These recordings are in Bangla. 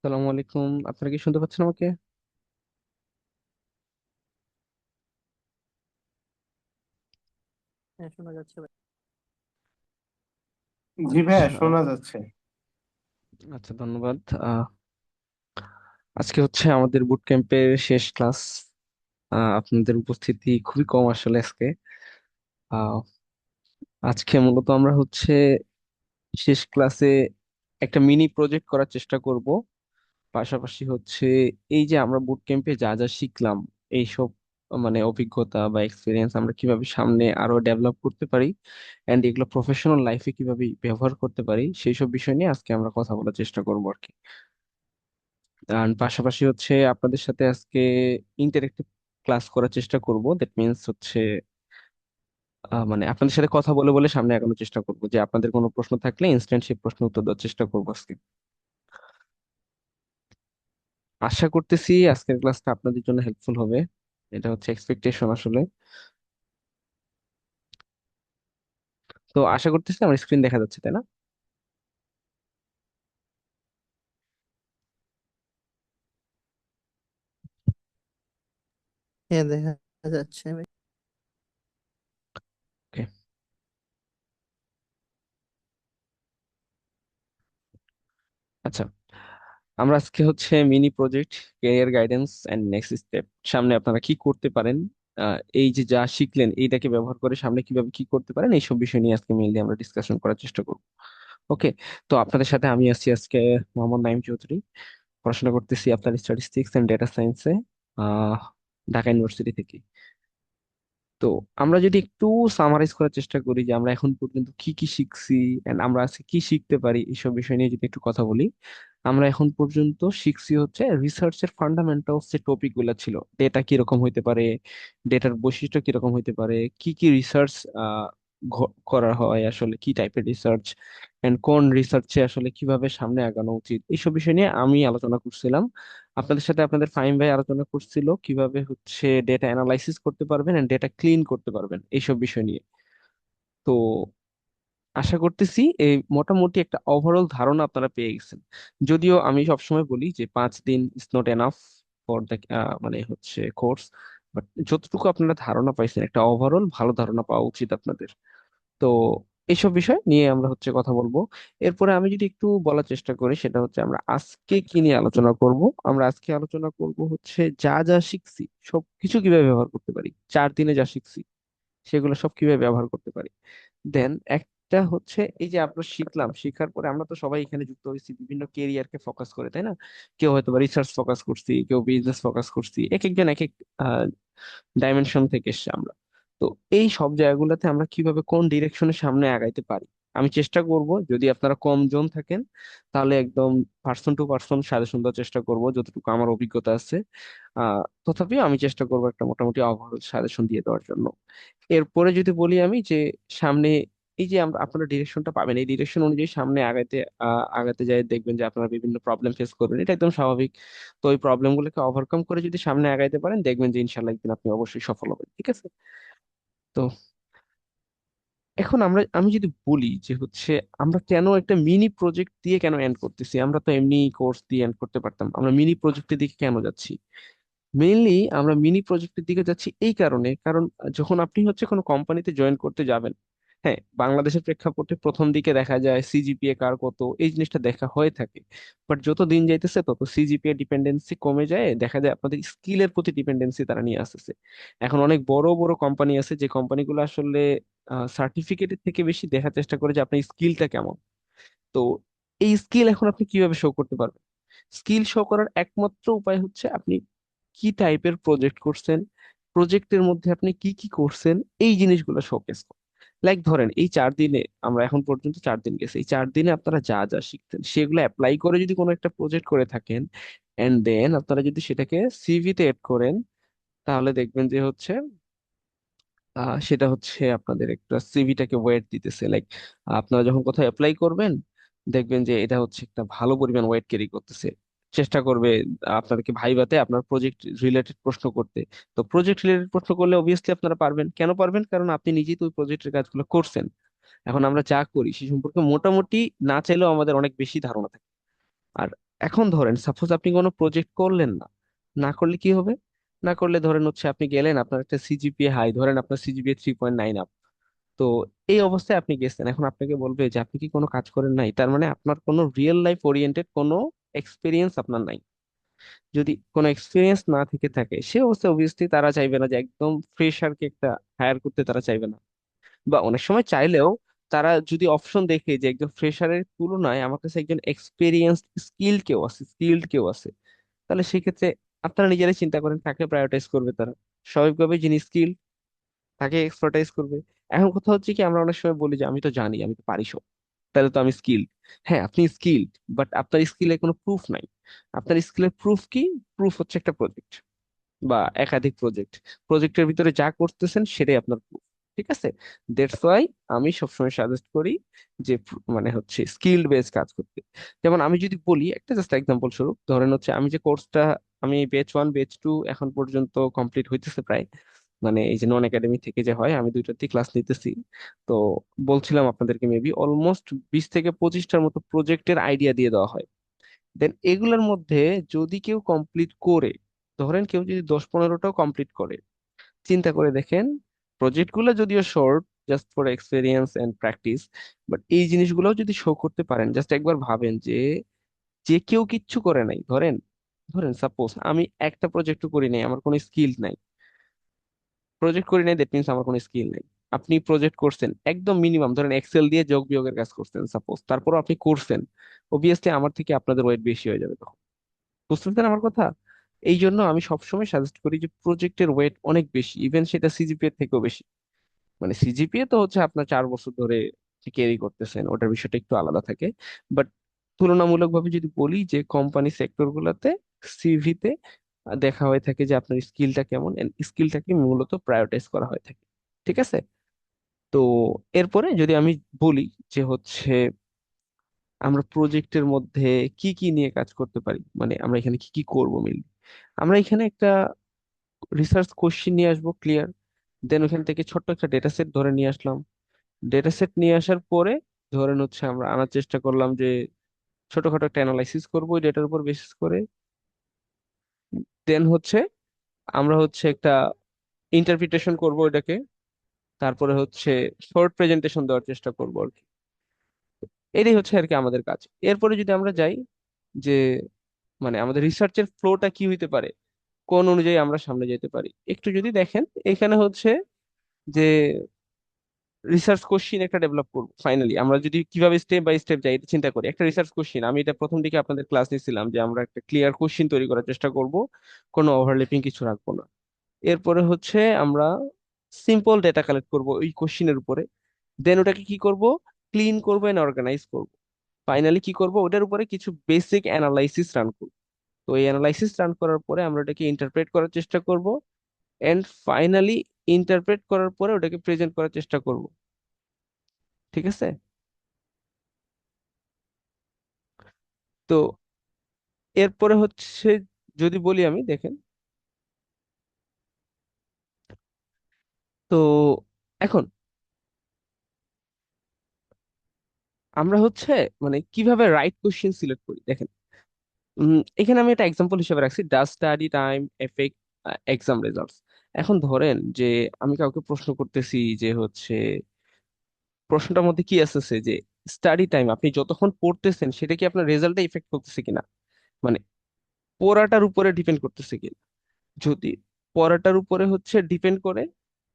সালামু আলাইকুম। আপনারা কি শুনতে পাচ্ছেন আমাকে? হ্যাঁ, শোনা যাচ্ছে ভাই। জি ভাইয়া, আচ্ছা। শোনা যাচ্ছে। আচ্ছা, ধন্যবাদ। আহ, আজকে হচ্ছে আমাদের বুট ক্যাম্পের শেষ ক্লাস। আপনাদের উপস্থিতি খুবই কম আসলে আজকে। আহ, আজকে মূলত আমরা হচ্ছে শেষ ক্লাসে একটা মিনি প্রজেক্ট করার চেষ্টা করব। পাশাপাশি হচ্ছে এই যে আমরা বুট ক্যাম্পে যা যা শিখলাম, এইসব মানে অভিজ্ঞতা বা এক্সপিরিয়েন্স আমরা কিভাবে সামনে আরো ডেভেলপ করতে পারি এন্ড এগুলো প্রফেশনাল লাইফে কিভাবে ব্যবহার করতে পারি সেই সব বিষয় নিয়ে আজকে আমরা কথা বলার চেষ্টা করবো আর কি। আর পাশাপাশি হচ্ছে আপনাদের সাথে আজকে ইন্টারেক্টিভ ক্লাস করার চেষ্টা করব। দ্যাট মিনস হচ্ছে মানে আপনাদের সাথে কথা বলে বলে সামনে এগোনোর চেষ্টা করব, যে আপনাদের কোনো প্রশ্ন থাকলে ইনস্ট্যান্ট সেই প্রশ্ন উত্তর দেওয়ার চেষ্টা করবো আজকে। আশা করতেছি আজকের ক্লাসটা আপনাদের জন্য হেল্পফুল হবে। এটা হচ্ছে এক্সপেকটেশন আসলে। তো আশা করতেছি আমার স্ক্রিন দেখা যাচ্ছে, তাই না? হ্যাঁ, দেখা যাচ্ছে ভাই। ওকে। আচ্ছা, আমরা আজকে হচ্ছে mini project, career guidance and next step, সামনে আপনারা কি করতে পারেন, এই যে যা শিখলেন এইটাকে ব্যবহার করে সামনে কিভাবে কি করতে পারেন এইসব বিষয় নিয়ে আজকে মেইনলি আমরা ডিসকাশন করার চেষ্টা করব। ওকে। তো আপনাদের সাথে আমি আছি আজকে, মোহাম্মদ নাইম চৌধুরী। পড়াশোনা করতেছি আপনার স্ট্যাটিস্টিক্স এন্ড ডেটা সায়েন্সে, আহ ঢাকা ইউনিভার্সিটি থেকে। তো আমরা যদি একটু সামারাইজ করার চেষ্টা করি যে আমরা এখন পর্যন্ত কি কি শিখছি এন্ড আমরা আজকে কি শিখতে পারি, এইসব বিষয় নিয়ে যদি একটু কথা বলি। আমরা এখন পর্যন্ত শিখছি হচ্ছে রিসার্চের ফান্ডামেন্টালস, যে টপিক গুলো ছিল, ডেটা কিরকম হইতে পারে, ডেটার বৈশিষ্ট্য কিরকম হইতে পারে, কি কি রিসার্চ করা হয়, আসলে কি টাইপের রিসার্চ এন্ড কোন রিসার্চে আসলে কিভাবে সামনে আগানো উচিত, এইসব বিষয় নিয়ে আমি আলোচনা করছিলাম। আপনাদের সাথে আপনাদের ফাহিম ভাই আলোচনা করছিল কিভাবে হচ্ছে ডেটা অ্যানালাইসিস করতে পারবেন এন্ড ডেটা ক্লিন করতে পারবেন এইসব বিষয় নিয়ে। তো আশা করতেছি এই মোটামুটি একটা ওভারঅল ধারণা আপনারা পেয়ে গেছেন। যদিও আমি সবসময় বলি যে 5 দিন is not enough for the মানে হচ্ছে কোর্স, বাট যতটুকু আপনারা ধারণা পাইছেন একটা ওভারঅল ভালো ধারণা পাওয়া উচিত আপনাদের। তো এইসব বিষয় নিয়ে আমরা হচ্ছে কথা বলবো। এরপরে আমি যদি একটু বলার চেষ্টা করি, সেটা হচ্ছে আমরা আজকে কি নিয়ে আলোচনা করব। আমরা আজকে আলোচনা করব হচ্ছে যা যা শিখছি সবকিছু কিভাবে ব্যবহার করতে পারি, 4 দিনে যা শিখছি সেগুলো সব কিভাবে ব্যবহার করতে পারি। দেন একটা হচ্ছে এই যে আমরা শিখলাম, শিখার পরে আমরা তো সবাই এখানে যুক্ত হয়েছি বিভিন্ন কেরিয়ারকে ফোকাস করে, তাই না? কেউ হয়তো রিসার্চ ফোকাস করছি, কেউ বিজনেস ফোকাস করছি, এক একজন এক এক ডাইমেনশন থেকে এসছে আমরা। তো এই সব জায়গাগুলোতে আমরা কিভাবে কোন ডিরেকশনের সামনে আগাইতে পারি, আমি চেষ্টা করব। যদি আপনারা কম জন থাকেন তাহলে একদম পার্সন টু পার্সন সাজেশন দেওয়ার চেষ্টা করব যতটুকু আমার অভিজ্ঞতা আছে। তথাপিও আমি চেষ্টা করব একটা মোটামুটি ওভারঅল সাজেশন দিয়ে দেওয়ার জন্য। এরপরে যদি বলি আমি যে সামনে এই যে আমরা আপনারা ডিরেকশনটা পাবেন, এই ডিরেকশন অনুযায়ী সামনে আগাতে যায় দেখবেন যে আপনারা বিভিন্ন প্রবলেম ফেস করবেন, এটা একদম স্বাভাবিক। তো ওই প্রবলেম গুলোকে ওভারকাম করে যদি সামনে আগাইতে পারেন দেখবেন যে ইনশাল্লাহ একদিন আপনি অবশ্যই সফল হবেন, ঠিক আছে? তো এখন আমি যদি বলি যে হচ্ছে আমরা কেন একটা মিনি প্রজেক্ট দিয়ে কেন এন্ড করতেছি, আমরা তো এমনি কোর্স দিয়ে এন্ড করতে পারতাম, আমরা মিনি প্রজেক্টের দিকে কেন যাচ্ছি? মেইনলি আমরা মিনি প্রজেক্টের দিকে যাচ্ছি এই কারণে, কারণ যখন আপনি হচ্ছে কোনো কোম্পানিতে জয়েন করতে যাবেন, হ্যাঁ, বাংলাদেশের প্রেক্ষাপটে প্রথম দিকে দেখা যায় সিজিপিএ কার কত এই জিনিসটা দেখা হয়ে থাকে। বাট যত দিন যাইতেছে তত সিজিপিএ ডিপেন্ডেন্সি কমে যায়, দেখা যায় আপনাদের স্কিলের প্রতি ডিপেন্ডেন্সি তারা নিয়ে আসতেছে। এখন অনেক বড় বড় কোম্পানি আছে যে কোম্পানিগুলো আসলে সার্টিফিকেটের থেকে বেশি দেখার চেষ্টা করে যে আপনার স্কিলটা কেমন। তো এই স্কিল এখন আপনি কিভাবে শো করতে পারবেন? স্কিল শো করার একমাত্র উপায় হচ্ছে আপনি কি টাইপের প্রজেক্ট করছেন, প্রজেক্টের মধ্যে আপনি কি কি করছেন, এই জিনিসগুলো শোকেস করেন। লাইক ধরেন এই 4 দিনে, আমরা এখন পর্যন্ত 4 দিন গেছে, এই 4 দিনে আপনারা যা যা শিখতেন সেগুলো অ্যাপ্লাই করে যদি কোনো একটা প্রজেক্ট করে থাকেন এন্ড দেন আপনারা যদি সেটাকে সিভিতে এড করেন, তাহলে দেখবেন যে হচ্ছে সেটা হচ্ছে আপনাদের একটা সিভিটাকে ওয়েট দিতেছে। লাইক আপনারা যখন কোথাও অ্যাপ্লাই করবেন দেখবেন যে এটা হচ্ছে একটা ভালো পরিমাণ ওয়েট ক্যারি করতেছে। চেষ্টা করবে আপনাদেরকে ভাইভাতে আপনার প্রজেক্ট রিলেটেড প্রশ্ন করতে। তো প্রজেক্ট রিলেটেড প্রশ্ন করলে অবভিয়াসলি আপনারা পারবেন। কেন পারবেন? কারণ আপনি নিজেই তো ওই প্রজেক্টের কাজগুলো করছেন। এখন আমরা যা করি সে সম্পর্কে মোটামুটি না চাইলেও আমাদের অনেক বেশি ধারণা থাকে। এখন ধরেন সাপোজ আপনি কোনো প্রজেক্ট করলেন না, না করলে কি হবে? না করলে ধরেন হচ্ছে আপনি গেলেন, আপনার একটা সিজিপিএ হাই, ধরেন আপনার সিজিপিএ 3.9 আপ। তো এই অবস্থায় আপনি গেছেন, এখন আপনাকে বলবে যে আপনি কি কোনো কাজ করেন নাই, তার মানে আপনার কোনো রিয়েল লাইফ ওরিয়েন্টেড কোনো এক্সপিরিয়েন্স আপনার নাই। যদি কোনো এক্সপিরিয়েন্স না থেকে থাকে সে অবস্থায় অবভিয়াসলি তারা চাইবে না যে একদম ফ্রেশারকে একটা হায়ার করতে, তারা চাইবে না। বা অনেক সময় চাইলেও তারা যদি অপশন দেখে যে একজন ফ্রেশারের তুলনায় আমার কাছে একজন এক্সপিরিয়েন্স স্কিল্ড কেউ আছে, তাহলে সেক্ষেত্রে আপনারা নিজেরাই চিন্তা করেন কাকে প্রায়োরিটাইজ করবে তারা। স্বাভাবিকভাবে যিনি স্কিল তাকে এক্সপার্টাইজ করবে। এখন কথা হচ্ছে কি, আমরা অনেক সময় বলি যে আমি তো জানি, আমি তো পারি সব, তাহলে তো আমি স্কিল। হ্যাঁ, আপনি স্কিল, বাট আপনার স্কিলের কোনো প্রুফ নাই। আপনার স্কিলের প্রুফ কি? প্রুফ হচ্ছে একটা প্রজেক্ট বা একাধিক প্রজেক্ট। প্রজেক্টের ভিতরে যা করতেছেন সেটাই আপনার proof। ঠিক আছে? দ্যাটস ওয়াই আমি সবসময় সাজেস্ট করি যে মানে হচ্ছে স্কিল বেস কাজ করতে। যেমন আমি যদি বলি একটা জাস্ট এক্সাম্পল স্বরূপ, ধরেন হচ্ছে আমি যে কোর্সটা, আমি ব্যাচ 1 ব্যাচ 2 এখন পর্যন্ত কমপ্লিট হইতেছে প্রায়, মানে এই যে নন একাডেমি থেকে যে হয়, আমি দুইটাতেই ক্লাস নিতেছি। তো বলছিলাম আপনাদেরকে মেবি অলমোস্ট 20 থেকে 25টার মতো প্রজেক্টের আইডিয়া দিয়ে দেওয়া হয়। দেন এগুলোর মধ্যে যদি কেউ কমপ্লিট করে, ধরেন কেউ যদি 10-15টাও কমপ্লিট করে, চিন্তা করে দেখেন, প্রজেক্ট গুলো যদিও short, just for experience and practice, but এই জিনিসগুলো যদি শো করতে পারেন, জাস্ট একবার ভাবেন যে যে কেউ কিচ্ছু করে নাই, ধরেন ধরেন সাপোজ আমি একটা প্রজেক্টও করি নাই, আমার কোনো স্কিল নাই। প্রজেক্ট করি নাই দ্যাট মিনস আমার কোনো স্কিল নাই। আপনি প্রজেক্ট করছেন একদম মিনিমাম, ধরেন এক্সেল দিয়ে যোগ বিয়োগের কাজ করছেন সাপোজ, তারপরও আপনি করছেন, অবভিয়াসলি আমার থেকে আপনাদের ওয়েট বেশি হয়ে যাবে তখন। বুঝতেছেন আমার কথা? এই জন্য আমি সবসময় সাজেস্ট করি যে প্রজেক্টের ওয়েট অনেক বেশি, ইভেন সেটা সিজিপিএ থেকেও বেশি। মানে সিজিপিএ তো হচ্ছে আপনার 4 বছর ধরে ক্যারি করতেছেন, ওটার বিষয়টা একটু আলাদা থাকে। বাট তুলনামূলকভাবে যদি বলি যে কোম্পানি সেক্টর গুলাতে সিভিতে দেখা হয়ে থাকে যে আপনার স্কিলটা কেমন, স্কিলটাকে মূলত প্রায়োরিটাইজ করা হয়ে থাকে। ঠিক আছে? তো এরপরে যদি আমি বলি যে হচ্ছে আমরা প্রজেক্টের মধ্যে কি কি নিয়ে কাজ করতে পারি, মানে আমরা এখানে কি কি করবো মেনলি, আমরা এখানে একটা রিসার্চ কোশ্চিন নিয়ে আসবো, ক্লিয়ার। দেন ওখান থেকে ছোট্ট একটা ডেটা সেট ধরে নিয়ে আসলাম। ডেটা সেট নিয়ে আসার পরে ধরেন হচ্ছে আমরা আনার চেষ্টা করলাম যে ছোটখাটো একটা অ্যানালাইসিস করবো ওই ডেটার উপর বেসিস করে। দেন হচ্ছে আমরা হচ্ছে একটা ইন্টারপ্রিটেশন করবো এটাকে। তারপরে হচ্ছে শর্ট প্রেজেন্টেশন দেওয়ার চেষ্টা করবো আর কি। এটাই হচ্ছে আর কি আমাদের কাজ। এরপরে যদি আমরা যাই যে মানে আমাদের রিসার্চের ফ্লোটা কি হইতে পারে, কোন অনুযায়ী আমরা সামনে যেতে পারি, একটু যদি দেখেন এখানে হচ্ছে যে রিসার্চ কোশ্চিন একটা ডেভেলপ করবো। ফাইনালি আমরা যদি কিভাবে স্টেপ বাই স্টেপ যাই এটা চিন্তা করি, একটা রিসার্চ কোশ্চিন, আমি এটা প্রথম দিকে আপনাদের ক্লাস নিয়েছিলাম যে আমরা একটা ক্লিয়ার কোশ্চিন তৈরি করার চেষ্টা করব, কোনো ওভারল্যাপিং কিছু রাখবো না। এরপরে হচ্ছে আমরা সিম্পল ডেটা কালেক্ট করব ওই কোশ্চিনের উপরে। দেন ওটাকে কি করব, ক্লিন করবো এন্ড অর্গানাইজ করব। ফাইনালি কি করব, ওটার উপরে কিছু বেসিক অ্যানালাইসিস রান করব। তো এই অ্যানালাইসিস রান করার পরে আমরা ওটাকে ইন্টারপ্রেট করার চেষ্টা করব। এন্ড ফাইনালি ইন্টারপ্রেট করার পরে ওটাকে প্রেজেন্ট করার চেষ্টা করব। ঠিক আছে? তো এরপরে হচ্ছে যদি বলি আমি, দেখেন, তো এখন আমরা হচ্ছে মানে কিভাবে রাইট কোশ্চেন সিলেক্ট করি দেখেন। এখানে আমি একটা এক্সাম্পল হিসেবে রাখছি, does study time effect exam results. এখন ধরেন যে আমি কাউকে প্রশ্ন করতেছি যে হচ্ছে প্রশ্নটার মধ্যে কি আসতেছে যে স্টাডি টাইম আপনি যতক্ষণ পড়তেছেন সেটা কি আপনার রেজাল্টে ইফেক্ট করতেছে কিনা, মানে পড়াটার উপরে ডিপেন্ড করতেছে কিনা। যদি পড়াটার উপরে হচ্ছে ডিপেন্ড করে,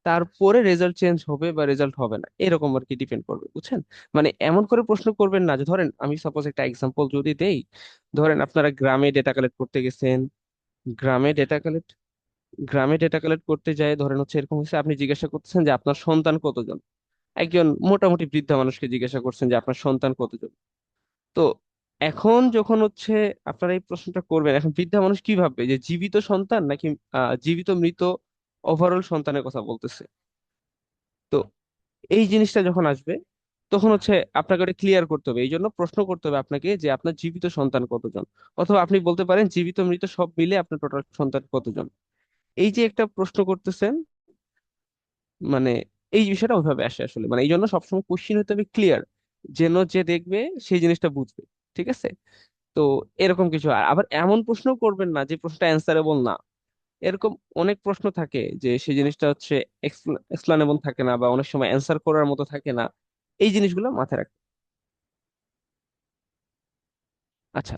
তারপরে রেজাল্ট চেঞ্জ হবে বা রেজাল্ট হবে না, এরকম আর কি ডিপেন্ড করবে, বুঝছেন? মানে এমন করে প্রশ্ন করবেন না যে, ধরেন আমি সাপোজ একটা এক্সাম্পল যদি দেই, ধরেন আপনারা গ্রামে ডেটা কালেক্ট করতে গেছেন, গ্রামে ডেটা কালেক্ট গ্রামে ডেটা কালেক্ট করতে যায়, ধরেন হচ্ছে এরকম হচ্ছে আপনি জিজ্ঞাসা করতেছেন যে আপনার সন্তান কতজন, একজন মোটামুটি বৃদ্ধা মানুষকে জিজ্ঞাসা করছেন যে আপনার সন্তান কতজন। তো এখন যখন হচ্ছে আপনারা এই প্রশ্নটা করবেন, এখন বৃদ্ধা মানুষ কি ভাববে যে জীবিত সন্তান নাকি জীবিত মৃত ওভারঅল সন্তানের কথা বলতেছে। তো এই জিনিসটা যখন আসবে তখন হচ্ছে আপনাকে ওটা ক্লিয়ার করতে হবে, এই জন্য প্রশ্ন করতে হবে আপনাকে যে আপনার জীবিত সন্তান কতজন। অথবা আপনি বলতে পারেন জীবিত মৃত সব মিলে আপনার টোটাল সন্তান কতজন। এই যে একটা প্রশ্ন করতেছেন, মানে এই বিষয়টা ওইভাবে আসে আসলে, মানে এই জন্য সবসময় কোশ্চিন হতে হবে ক্লিয়ার, যেন যে দেখবে সেই জিনিসটা বুঝবে। ঠিক আছে? তো এরকম কিছু, আর আবার এমন প্রশ্ন করবেন না যে প্রশ্নটা অ্যান্সারেবল না। এরকম অনেক প্রশ্ন থাকে যে সেই জিনিসটা হচ্ছে এক্সপ্লেনেবল থাকে না, বা অনেক সময় অ্যান্সার করার মতো থাকে না। এই জিনিসগুলো মাথায় রাখবেন। আচ্ছা।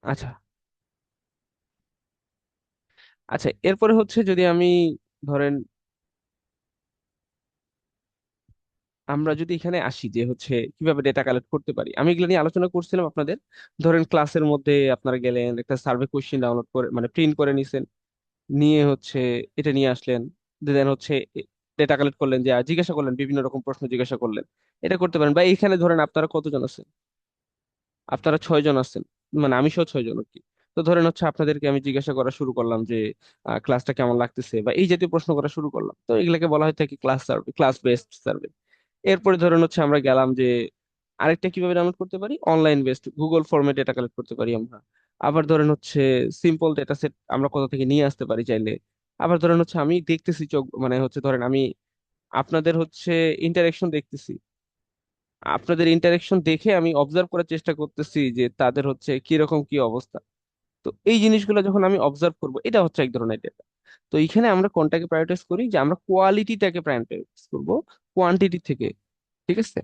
আচ্ছা। আচ্ছা, এরপরে হচ্ছে যদি আমি ধরেন আমরা যদি এখানে আসি যে হচ্ছে কিভাবে ডেটা কালেক্ট করতে পারি, আমি এগুলো নিয়ে আলোচনা করছিলাম আপনাদের। ধরেন ক্লাসের মধ্যে আপনারা গেলেন, একটা সার্ভে কোশ্চেন ডাউনলোড করে মানে প্রিন্ট করে নিছেন, নিয়ে হচ্ছে এটা নিয়ে আসলেন। দেন হচ্ছে ডেটা কালেক্ট করলেন, যে জিজ্ঞাসা করলেন, বিভিন্ন রকম প্রশ্ন জিজ্ঞাসা করলেন। এটা করতে পারেন। বা এখানে ধরেন আপনারা কতজন আছেন? আপনারা 6 জন আছেন, মানে আমি সহ 6 জন আর কি। তো ধরেন হচ্ছে আপনাদেরকে আমি জিজ্ঞাসা করা শুরু করলাম যে ক্লাসটা কেমন লাগতেছে, বা এই জাতীয় প্রশ্ন করা শুরু করলাম। তো এগুলাকে বলা হয় থাকে class survey, class based survey. এরপরে ধরেন হচ্ছে আমরা গেলাম যে আরেকটা কিভাবে ডাউনলোড করতে পারি, অনলাইন বেসড গুগল ফর্মে ডেটা কালেক্ট করতে পারি আমরা। আবার ধরেন হচ্ছে সিম্পল ডেটা সেট আমরা কোথা থেকে নিয়ে আসতে পারি চাইলে। আবার ধরেন হচ্ছে আমি দেখতেছি চোখ, মানে হচ্ছে ধরেন আমি আপনাদের হচ্ছে ইন্টারেকশন দেখতেছি, আপনাদের ইন্টারেকশন দেখে আমি অবজার্ভ করার চেষ্টা করতেছি যে তাদের হচ্ছে কিরকম কি অবস্থা। তো এই জিনিসগুলো যখন আমি অবজার্ভ করব, এটা হচ্ছে এক ধরনের ডেটা। তো এখানে আমরা কোনটাকে প্রায়োরিটাইজ করি, যে আমরা কোয়ালিটিটাকে প্রায়োরিটাইজ করব কোয়ান্টিটি থেকে। ঠিক আছে।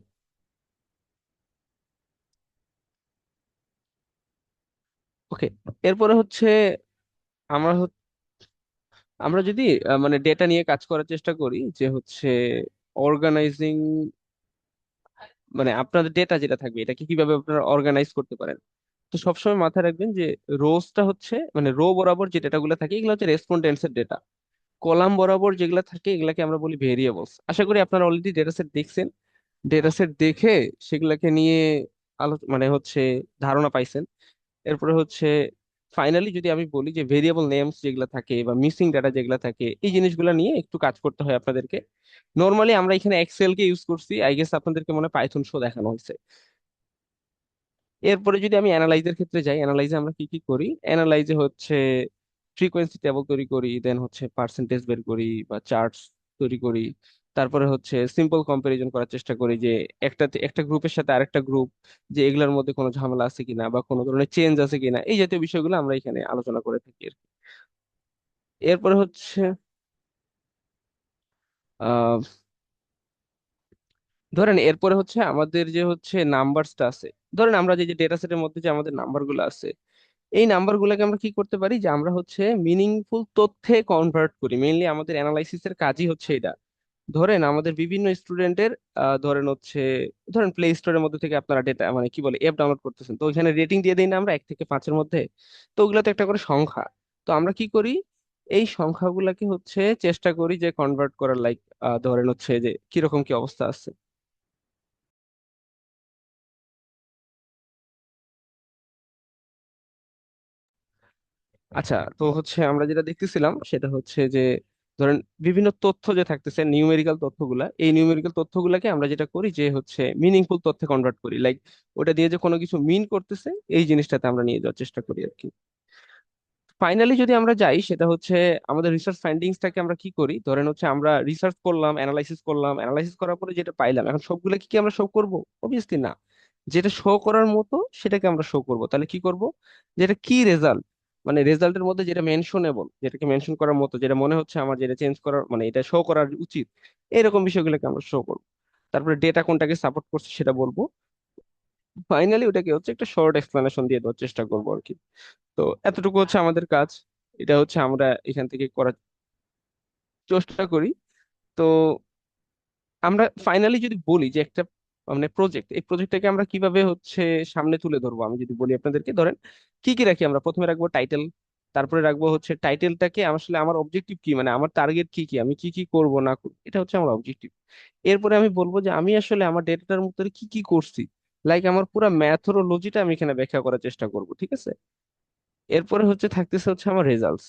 ওকে। এরপরে হচ্ছে আমরা আমরা যদি মানে ডেটা নিয়ে কাজ করার চেষ্টা করি, যে হচ্ছে অর্গানাইজিং, মানে আপনাদের ডেটা যেটা থাকবে এটাকে কিভাবে আপনারা অর্গানাইজ করতে পারেন। তো সবসময় মাথায় রাখবেন যে রোজটা হচ্ছে মানে রো বরাবর যে ডেটাগুলো থাকে এগুলো হচ্ছে রেসপন্ডেন্টসের ডেটা। কলাম বরাবর যেগুলো থাকে এগুলাকে আমরা বলি ভেরিয়েবলস। আশা করি আপনারা অলরেডি ডেটা সেট দেখছেন। ডেটা সেট দেখে সেগুলাকে নিয়ে মানে হচ্ছে ধারণা পাইছেন। এরপরে হচ্ছে ফাইনালি যদি আমি বলি যে ভেরিয়েবল নেমস যেগুলো থাকে বা মিসিং ডাটা যেগুলো থাকে, এই জিনিসগুলো নিয়ে একটু কাজ করতে হয় আপনাদেরকে। নর্মালি আমরা এখানে এক্সেল কে ইউজ করছি, আই গেস আপনাদেরকে মনে পাইথন শো দেখানো হয়েছে। এরপরে যদি আমি অ্যানালাইজের ক্ষেত্রে যাই, অ্যানালাইজে আমরা কি কি করি, অ্যানালাইজে হচ্ছে ফ্রিকোয়েন্সি টেবল তৈরি করি, দেন হচ্ছে পার্সেন্টেজ বের করি বা চার্টস তৈরি করি। তারপরে হচ্ছে সিম্পল কম্পারিজন করার চেষ্টা করি যে একটা গ্রুপের সাথে আরেকটা গ্রুপ, যে এগুলোর মধ্যে কোনো ঝামেলা আছে কিনা বা কোনো ধরনের চেঞ্জ আছে কিনা, এই জাতীয় বিষয়গুলো আমরা এখানে আলোচনা করে থাকি আর কি। এরপরে হচ্ছে আহ ধরেন এরপরে হচ্ছে আমাদের যে হচ্ছে নাম্বারসটা আছে। ধরেন আমরা যে যে ডেটা সেটের মধ্যে যে আমাদের নাম্বারগুলো আছে, এই নাম্বারগুলোকে আমরা কি করতে পারি, যে আমরা হচ্ছে মিনিংফুল তথ্যে কনভার্ট করি। মেইনলি আমাদের অ্যানালাইসিসের কাজই হচ্ছে এটা। ধরেন আমাদের বিভিন্ন স্টুডেন্টের ধরেন হচ্ছে ধরেন প্লে স্টোরের মধ্যে থেকে আপনারা ডেটা মানে কি বলে অ্যাপ ডাউনলোড করতেছেন, তো ওইখানে রেটিং দিয়ে দিই না আমরা 1 থেকে 5-এর মধ্যে। তো ওগুলো তো একটা করে সংখ্যা। তো আমরা কি করি, এই সংখ্যাগুলোকে হচ্ছে চেষ্টা করি যে কনভার্ট করার, লাইক ধরেন হচ্ছে যে কিরকম কি অবস্থা আছে। আচ্ছা, তো হচ্ছে আমরা যেটা দেখতেছিলাম সেটা হচ্ছে যে ধরেন বিভিন্ন তথ্য যে থাকতেছে নিউমেরিক্যাল তথ্যগুলা, এই নিউমেরিক্যাল তথ্যগুলাকে আমরা যেটা করি যে হচ্ছে মিনিংফুল তথ্যে কনভার্ট করি, লাইক ওটা দিয়ে যে কোনো কিছু মিন করতেছে, এই জিনিসটাতে আমরা নিয়ে যাওয়ার চেষ্টা করি আর কি। ফাইনালি যদি আমরা যাই, সেটা হচ্ছে আমাদের রিসার্চ ফাইন্ডিংসটাকে আমরা কি করি, ধরেন হচ্ছে আমরা রিসার্চ করলাম, অ্যানালাইসিস করলাম, অ্যানালাইসিস করার পরে যেটা পাইলাম, এখন সবগুলো কি কি আমরা শো করব? অবভিয়াসলি না। যেটা শো করার মতো সেটাকে আমরা শো করব। তাহলে কি করব, যেটা কি রেজাল্ট, মানে রেজাল্টের মধ্যে যেটা মেনশনেবল, যেটাকে মেনশন করার মতো, যেটা মনে হচ্ছে আমার যেটা চেঞ্জ করার মানে এটা শো করার উচিত, এরকম বিষয়গুলোকে আমরা শো করব। তারপরে ডেটা কোনটাকে সাপোর্ট করছে সেটা বলবো। ফাইনালি ওটাকে হচ্ছে একটা শর্ট এক্সপ্লেনেশন দিয়ে দেওয়ার চেষ্টা করবো আর কি। তো এতটুকু হচ্ছে আমাদের কাজ। এটা হচ্ছে আমরা এখান থেকে করার চেষ্টা করি। তো আমরা ফাইনালি যদি বলি যে একটা মানে প্রজেক্ট, এই প্রজেক্টটাকে আমরা কিভাবে হচ্ছে সামনে তুলে ধরবো, আমি যদি বলি আপনাদেরকে, ধরেন কি কি রাখি, আমরা প্রথমে রাখবো টাইটেল। তারপরে রাখবো হচ্ছে টাইটেলটাকে আসলে আমার অবজেক্টিভ কি, মানে আমার টার্গেট কি কি, আমি কি কি করব না করব, এটা হচ্ছে আমার অবজেক্টিভ। এরপরে আমি বলবো যে আমি আসলে আমার ডেটাটার মধ্যে কি কি করছি, লাইক আমার পুরো ম্যাথোলজিটা আমি এখানে ব্যাখ্যা করার চেষ্টা করব। ঠিক আছে। এরপরে হচ্ছে থাকতেছে হচ্ছে আমার রেজাল্টস।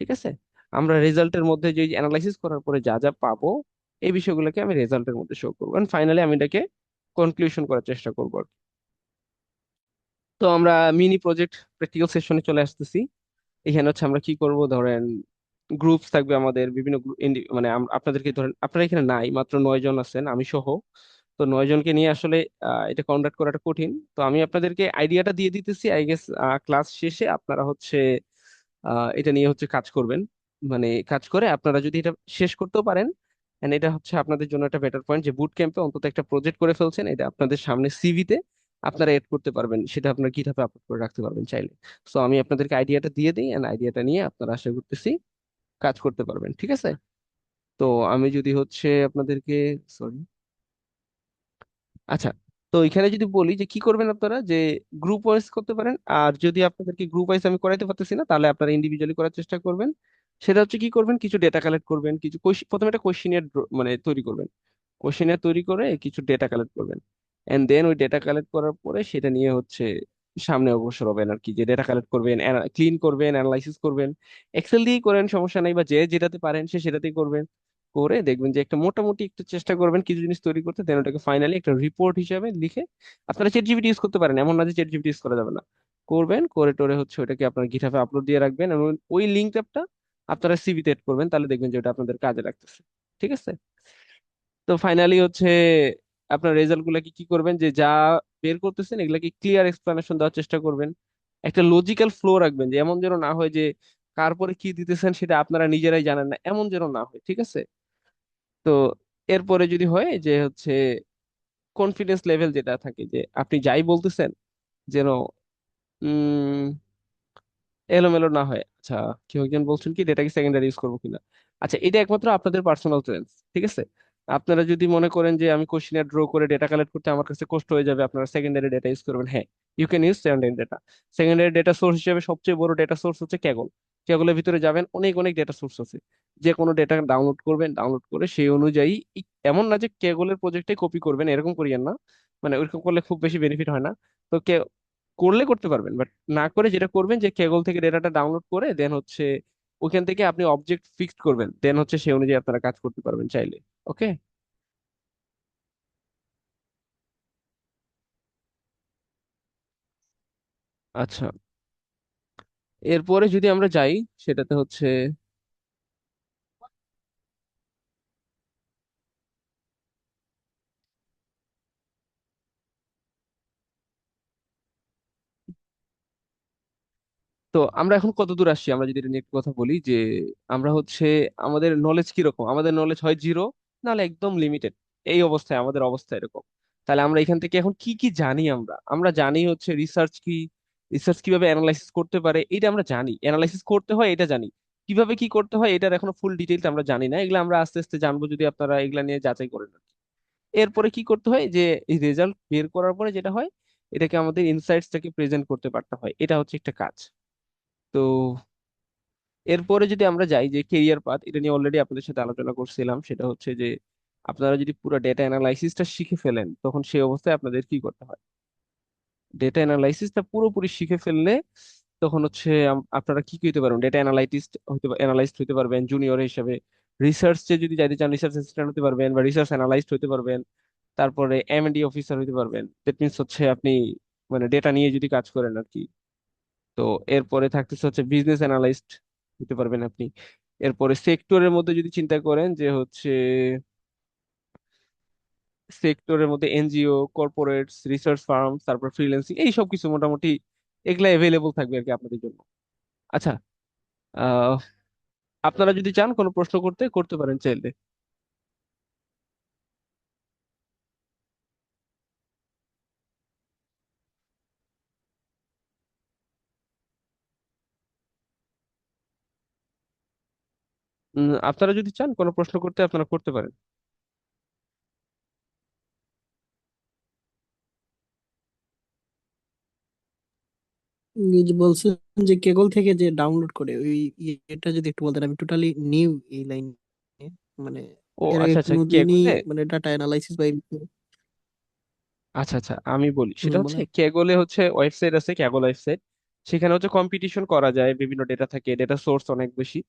ঠিক আছে। আমরা রেজাল্টের মধ্যে যে অ্যানালাইসিস করার পরে যা যা পাবো, এই বিষয়গুলোকে আমি রেজাল্টের মধ্যে শো করবো, এন্ড ফাইনালি আমি এটাকে কনক্লুশন করার চেষ্টা করবো আর কি। তো আমরা মিনি প্রজেক্ট প্র্যাকটিক্যাল সেশনে চলে আসতেছি। এখানে হচ্ছে আমরা কি করব, ধরেন গ্রুপস থাকবে আমাদের বিভিন্ন মানে আপনাদেরকে ধরেন আপনারা এখানে নাই, মাত্র 9 জন আছেন আমি সহ। তো 9 জনকে নিয়ে আসলে এটা কন্ডাক্ট করাটা কঠিন। তো আমি আপনাদেরকে আইডিয়াটা দিয়ে দিতেছি, আই গেস ক্লাস শেষে আপনারা হচ্ছে এটা নিয়ে হচ্ছে কাজ করবেন। মানে কাজ করে আপনারা যদি এটা শেষ করতেও পারেন, and এটা হচ্ছে আপনাদের জন্য একটা বেটার পয়েন্ট যে বুট ক্যাম্পে অন্তত একটা প্রজেক্ট করে ফেলছেন, এটা আপনাদের সামনে সিভিতে আপনারা এড করতে পারবেন, সেটা আপনার গিটহাবে আপলোড করে রাখতে পারবেন চাইলে। তো আমি আপনাদেরকে আইডিয়াটা দিয়ে দিই, এন্ড আইডিয়াটা নিয়ে আপনারা আশা করতেছি কাজ করতে পারবেন, ঠিক আছে? তো আমি যদি হচ্ছে আপনাদেরকে, সরি, আচ্ছা, তো এখানে যদি বলি যে কি করবেন আপনারা, যে গ্রুপ ওয়াইজ করতে পারেন, আর যদি আপনাদেরকে গ্রুপ ওয়াইজ আমি করাইতে পারতেছি না তাহলে আপনারা ইন্ডিভিজুয়ালি করার চেষ্টা করবেন। সেটা হচ্ছে কি করবেন, কিছু ডেটা কালেক্ট করবেন, কিছু প্রথমে একটা কোশ্চেনিয়ার মানে তৈরি করবেন। কোশ্চেনিয়ার তৈরি করে কিছু ডেটা কালেক্ট করবেন, এন্ড দেন ওই ডেটা কালেক্ট করার পরে সেটা নিয়ে হচ্ছে সামনে অগ্রসর হবেন আর কি। যে ডেটা কালেক্ট করবেন, ক্লিন করবেন, অ্যানালাইসিস করবেন, এক্সেল দিয়েই করেন, সমস্যা নাই, বা যে যেটাতে পারেন সে সেটাতেই করবেন। করে দেখবেন যে একটা মোটামুটি একটু চেষ্টা করবেন কিছু জিনিস তৈরি করতে, দেন ওটাকে ফাইনালি একটা রিপোর্ট হিসাবে লিখে আপনারা চ্যাট জিপিটি ইউজ করতে পারেন, এমন না যে চ্যাট জিপিটি ইউজ করা যাবে না। করবেন, করে টোরে হচ্ছে ওটাকে আপনার গিটহাবে আপলোড দিয়ে রাখবেন, এবং ওই লিঙ্কটা আপনারা সিভিতে এড করবেন, তাহলে দেখবেন যে ওটা আপনাদের কাজে লাগতেছে, ঠিক আছে? তো ফাইনালি হচ্ছে আপনার রেজাল্ট গুলাকে কি করবেন, যে যা বের করতেছেন এগুলাকে ক্লিয়ার এক্সপ্লানেশন দেওয়ার চেষ্টা করবেন। একটা লজিক্যাল ফ্লো রাখবেন, যে এমন যেন না হয় যে কার পরে কি দিতেছেন সেটা আপনারা নিজেরাই জানেন না, এমন যেন না হয়, ঠিক আছে? তো এরপরে যদি হয় যে হচ্ছে কনফিডেন্স লেভেল যেটা থাকে, যে আপনি যাই বলতেছেন যেন উম এলোমেলো না হয়। আচ্ছা, কেউ একজন বলছেন কি ডেটাকে সেকেন্ডারি ইউজ করবো কিনা। আচ্ছা, এটা একমাত্র আপনাদের পার্সোনাল চয়েস, ঠিক আছে? আপনারা যদি মনে করেন যে আমি কোশ্চেনার ড্র করে ডেটা কালেক্ট করতে আমার কাছে কষ্ট হয়ে যাবে, আপনারা সেকেন্ডারি ডেটা ইউজ করবেন, হ্যাঁ, you can use secondary data. Secondary data source হিসেবে সবচেয়ে বড় ডেটা সোর্স হচ্ছে ক্যাগল। ক্যাগলের ভিতরে যাবেন, অনেক অনেক ডেটা সোর্স আছে। যে কোনো ডেটা ডাউনলোড করবেন, ডাউনলোড করে সেই অনুযায়ী এমন না যে ক্যাগলের প্রজেক্টে কপি করবেন, এরকম করিয়েন না, মানে ওইরকম করলে খুব বেশি বেনিফিট হয় না। তো করলে করতে পারবেন, বাট না করে যেটা করবেন যে কেবল থেকে ডেটাটা ডাউনলোড করে দেন হচ্ছে ওইখান থেকে আপনি অবজেক্ট ফিক্সড করবেন, দেন হচ্ছে সেই অনুযায়ী আপনারা কাজ করতে পারবেন চাইলে। ওকে। আচ্ছা, এরপরে যদি আমরা যাই, সেটাতে হচ্ছে তো আমরা এখন কত দূর আসছি, আমরা যদি এটা নিয়ে একটু কথা বলি, যে আমরা হচ্ছে আমাদের নলেজ কিরকম, আমাদের নলেজ হয় জিরো, নাহলে একদম লিমিটেড, এই অবস্থায় আমাদের অবস্থা এরকম। তাহলে আমরা এখান থেকে এখন কি কি জানি, আমরা আমরা জানি হচ্ছে রিসার্চ কি, রিসার্চ কিভাবে অ্যানালাইসিস করতে পারে এটা আমরা জানি, অ্যানালাইসিস করতে হয় এটা জানি, কিভাবে কি করতে হয় এটার এখনো ফুল ডিটেইলস আমরা জানি না, এগুলো আমরা আস্তে আস্তে জানবো যদি আপনারা এগুলা নিয়ে যাচাই করেন। এরপরে কি করতে হয়, যে এই রেজাল্ট বের করার পরে যেটা হয়, এটাকে আমাদের ইনসাইটসটাকে প্রেজেন্ট করতে পারতে হয়, এটা হচ্ছে একটা কাজ। তো এরপরে যদি আমরা যাই যে কেরিয়ার পাথ, এটা নিয়ে অলরেডি আপনাদের সাথে আলোচনা করছিলাম, সেটা হচ্ছে যে আপনারা যদি পুরো ডেটা অ্যানালাইসিসটা শিখে ফেলেন তখন সেই অবস্থায় আপনাদের কি করতে হয়। ডেটা অ্যানালাইসিসটা পুরোপুরি শিখে ফেললে তখন হচ্ছে আপনারা কি কি হতে পারবেন, ডেটা অ্যানালাইটিস্ট হতে, অ্যানালাইস্ট হতে পারবেন জুনিয়র হিসেবে। রিসার্চে যদি যাইতে চান রিসার্চ অ্যাসিস্ট্যান্ট হতে পারবেন, বা রিসার্চ অ্যানালাইস্ট হতে পারবেন। তারপরে এমডি অফিসার হতে পারবেন, দ্যাট মিনস হচ্ছে আপনি মানে ডেটা নিয়ে যদি কাজ করেন আর কি। তো এরপরে থাকতেছে হচ্ছে বিজনেস অ্যানালিস্ট হতে পারবেন আপনি। এরপরে সেক্টরের মধ্যে যদি চিন্তা করেন যে হচ্ছে সেক্টরের মধ্যে এনজিও, কর্পোরেটস, রিসার্চ ফার্ম, তারপর ফ্রিল্যান্সিং, এই সব কিছু মোটামুটি এগুলা এভেলেবল থাকবে আর কি আপনাদের জন্য। আচ্ছা, আহ আপনারা যদি চান কোনো প্রশ্ন করতে করতে পারেন চাইলে। আপনারা যদি চান কোনো প্রশ্ন করতে আপনারা করতে পারেন। এই যে বলছিলেন যে কেবল থেকে যে ডাউনলোড করে ওই এটা যদি একটু বলতেন, আমি টোটালি নিউ এই লাইন, মানে ও এর আগে আচ্ছা আচ্ছা, কে কোনোদিনই বলে, মানে ডাটা অ্যানালাইসিস বা আচ্ছা আচ্ছা আমি বলি, সেটা হচ্ছে বলেন। ক্যাগলে হচ্ছে ওয়েবসাইট আছে, ক্যাগল ওয়েবসাইট। সেখানে হচ্ছে কম্পিটিশন করা যায়, বিভিন্ন ডেটা থাকে, ডেটা সোর্স অনেক বেশি।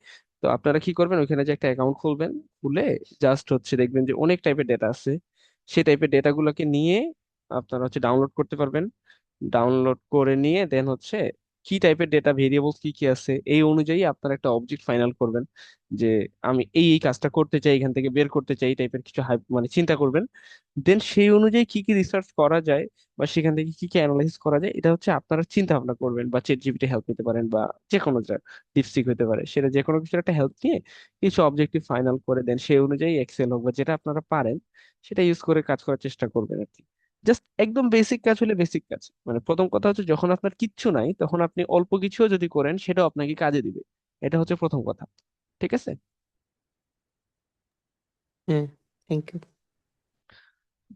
তো আপনারা কি করবেন, ওইখানে যে একটা অ্যাকাউন্ট খুলবেন, খুলে জাস্ট হচ্ছে দেখবেন যে অনেক টাইপের ডেটা আছে, সেই টাইপের ডেটাগুলোকে নিয়ে আপনারা হচ্ছে ডাউনলোড করতে পারবেন। ডাউনলোড করে নিয়ে দেন হচ্ছে কি টাইপের ডেটা ভেরিয়েবলস কি কি আছে, এই অনুযায়ী আপনার একটা অবজেক্ট ফাইনাল করবেন যে আমি এই এই কাজটা করতে চাই, এখান থেকে বের করতে চাই, এই টাইপের কিছু মানে চিন্তা করবেন। দেন সেই অনুযায়ী কি কি রিসার্চ করা যায় বা সেখান থেকে কি কি অ্যানালাইসিস করা যায়, এটা হচ্ছে আপনারা চিন্তা ভাবনা করবেন, বা চ্যাট জিপিটি হেল্প নিতে পারেন, বা যে কোনো ডিপসিক হতে পারে, সেটা যে কোনো কিছুর একটা হেল্প নিয়ে কিছু অবজেক্টিভ ফাইনাল করে দেন সেই অনুযায়ী এক্সেল হোক বা যেটা আপনারা পারেন সেটা ইউজ করে কাজ করার চেষ্টা করবেন আর কি। জাস্ট একদম বেসিক কাজ হলে বেসিক কাজ, মানে প্রথম কথা হচ্ছে যখন আপনার কিচ্ছু নাই তখন আপনি অল্প কিছুও যদি করেন সেটাও আপনাকে কাজে দিবে। এটা হচ্ছে প্রথম কথা। ঠিক আছে? হ্যাঁ, থ্যাংক ইউ।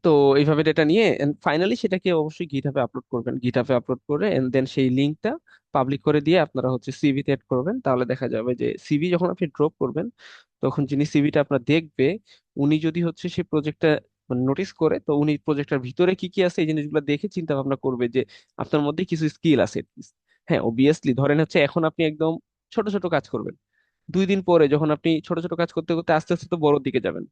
তো এইভাবে ডেটা নিয়ে ফাইনালি সেটাকে অবশ্যই গিটহাবে আপলোড করবেন, গিটহাবে আপলোড করে এন্ড দেন সেই লিঙ্কটা পাবলিক করে দিয়ে আপনারা হচ্ছে সিভিতে অ্যাড করবেন। তাহলে দেখা যাবে যে সিভি যখন আপনি ড্রপ করবেন তখন যিনি সিভিটা আপনার দেখবে, উনি যদি হচ্ছে সেই প্রজেক্টটা মানে নোটিস করে, তো উনি প্রজেক্টটার ভিতরে কি কি আছে এই জিনিসগুলো দেখে চিন্তা ভাবনা করবে যে আপনার মধ্যে কিছু স্কিল আছে at least। হ্যাঁ, অবভিয়াসলি ধরেন হচ্ছে এখন আপনি একদম ছোট ছোট কাজ করবেন, 2 দিন পরে যখন আপনি ছোট ছোট কাজ করতে করতে আস্তে আস্তে তো বড়র দিকে যাবেন,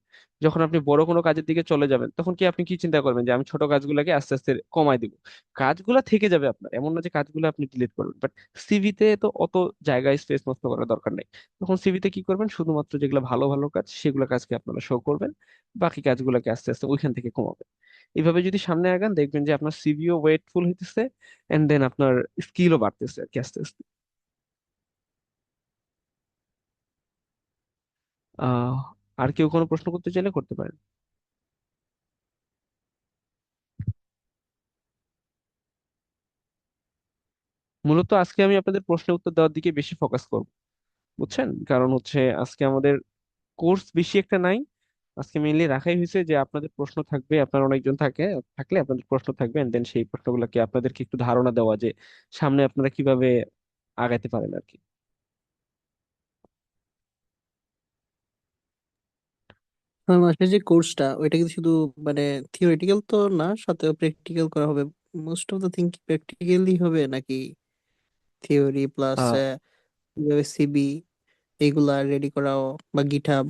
যখন আপনি বড় কোনো কাজের দিকে চলে যাবেন তখন কি আপনি কি চিন্তা করবেন যে আমি ছোট কাজগুলোকে আস্তে আস্তে কমাই দিব? কাজগুলো থেকে যাবে আপনার, এমন না যে কাজগুলো আপনি ডিলিট করবেন, বাট সিভিতে তো অত জায়গায় স্পেস নষ্ট করার দরকার নেই। তখন সিভিতে কি করবেন, শুধুমাত্র যেগুলো ভালো ভালো কাজ সেগুলো কাজকে আপনারা শো করবেন, বাকি কাজগুলোকে আস্তে আস্তে ওইখান থেকে কমাবেন। এইভাবে যদি সামনে আগান দেখবেন যে আপনার সিভিও ওয়েটফুল হইতেছে, এন্ড দেন আপনার স্কিলও বাড়তেছে আর কি আস্তে আস্তে। আহ আর কেউ কোনো প্রশ্ন করতে চাইলে করতে পারেন। মূলত আজকে আমি আপনাদের প্রশ্নের উত্তর দেওয়ার দিকে বেশি ফোকাস করব, বুঝছেন? কারণ হচ্ছে আজকে আমাদের কোর্স বেশি একটা নাই। আজকে মেইনলি রাখাই হয়েছে যে আপনাদের প্রশ্ন থাকবে, আপনার অনেকজন থাকলে আপনাদের প্রশ্ন থাকবে, এন্ড দেন সেই প্রশ্নগুলোকে আপনাদেরকে একটু ধারণা দেওয়া যে সামনে আপনারা কিভাবে আগাইতে পারেন আর কি। 6 মাসের যে কোর্সটা, ওইটা কিন্তু শুধু মানে থিওরিটিক্যাল তো না, সাথে প্র্যাকটিক্যাল করা হবে? Most of the thing practically হবে নাকি থিওরি প্লাস আহ সিবি এইগুলা রেডি করাও, বা গিটহাব,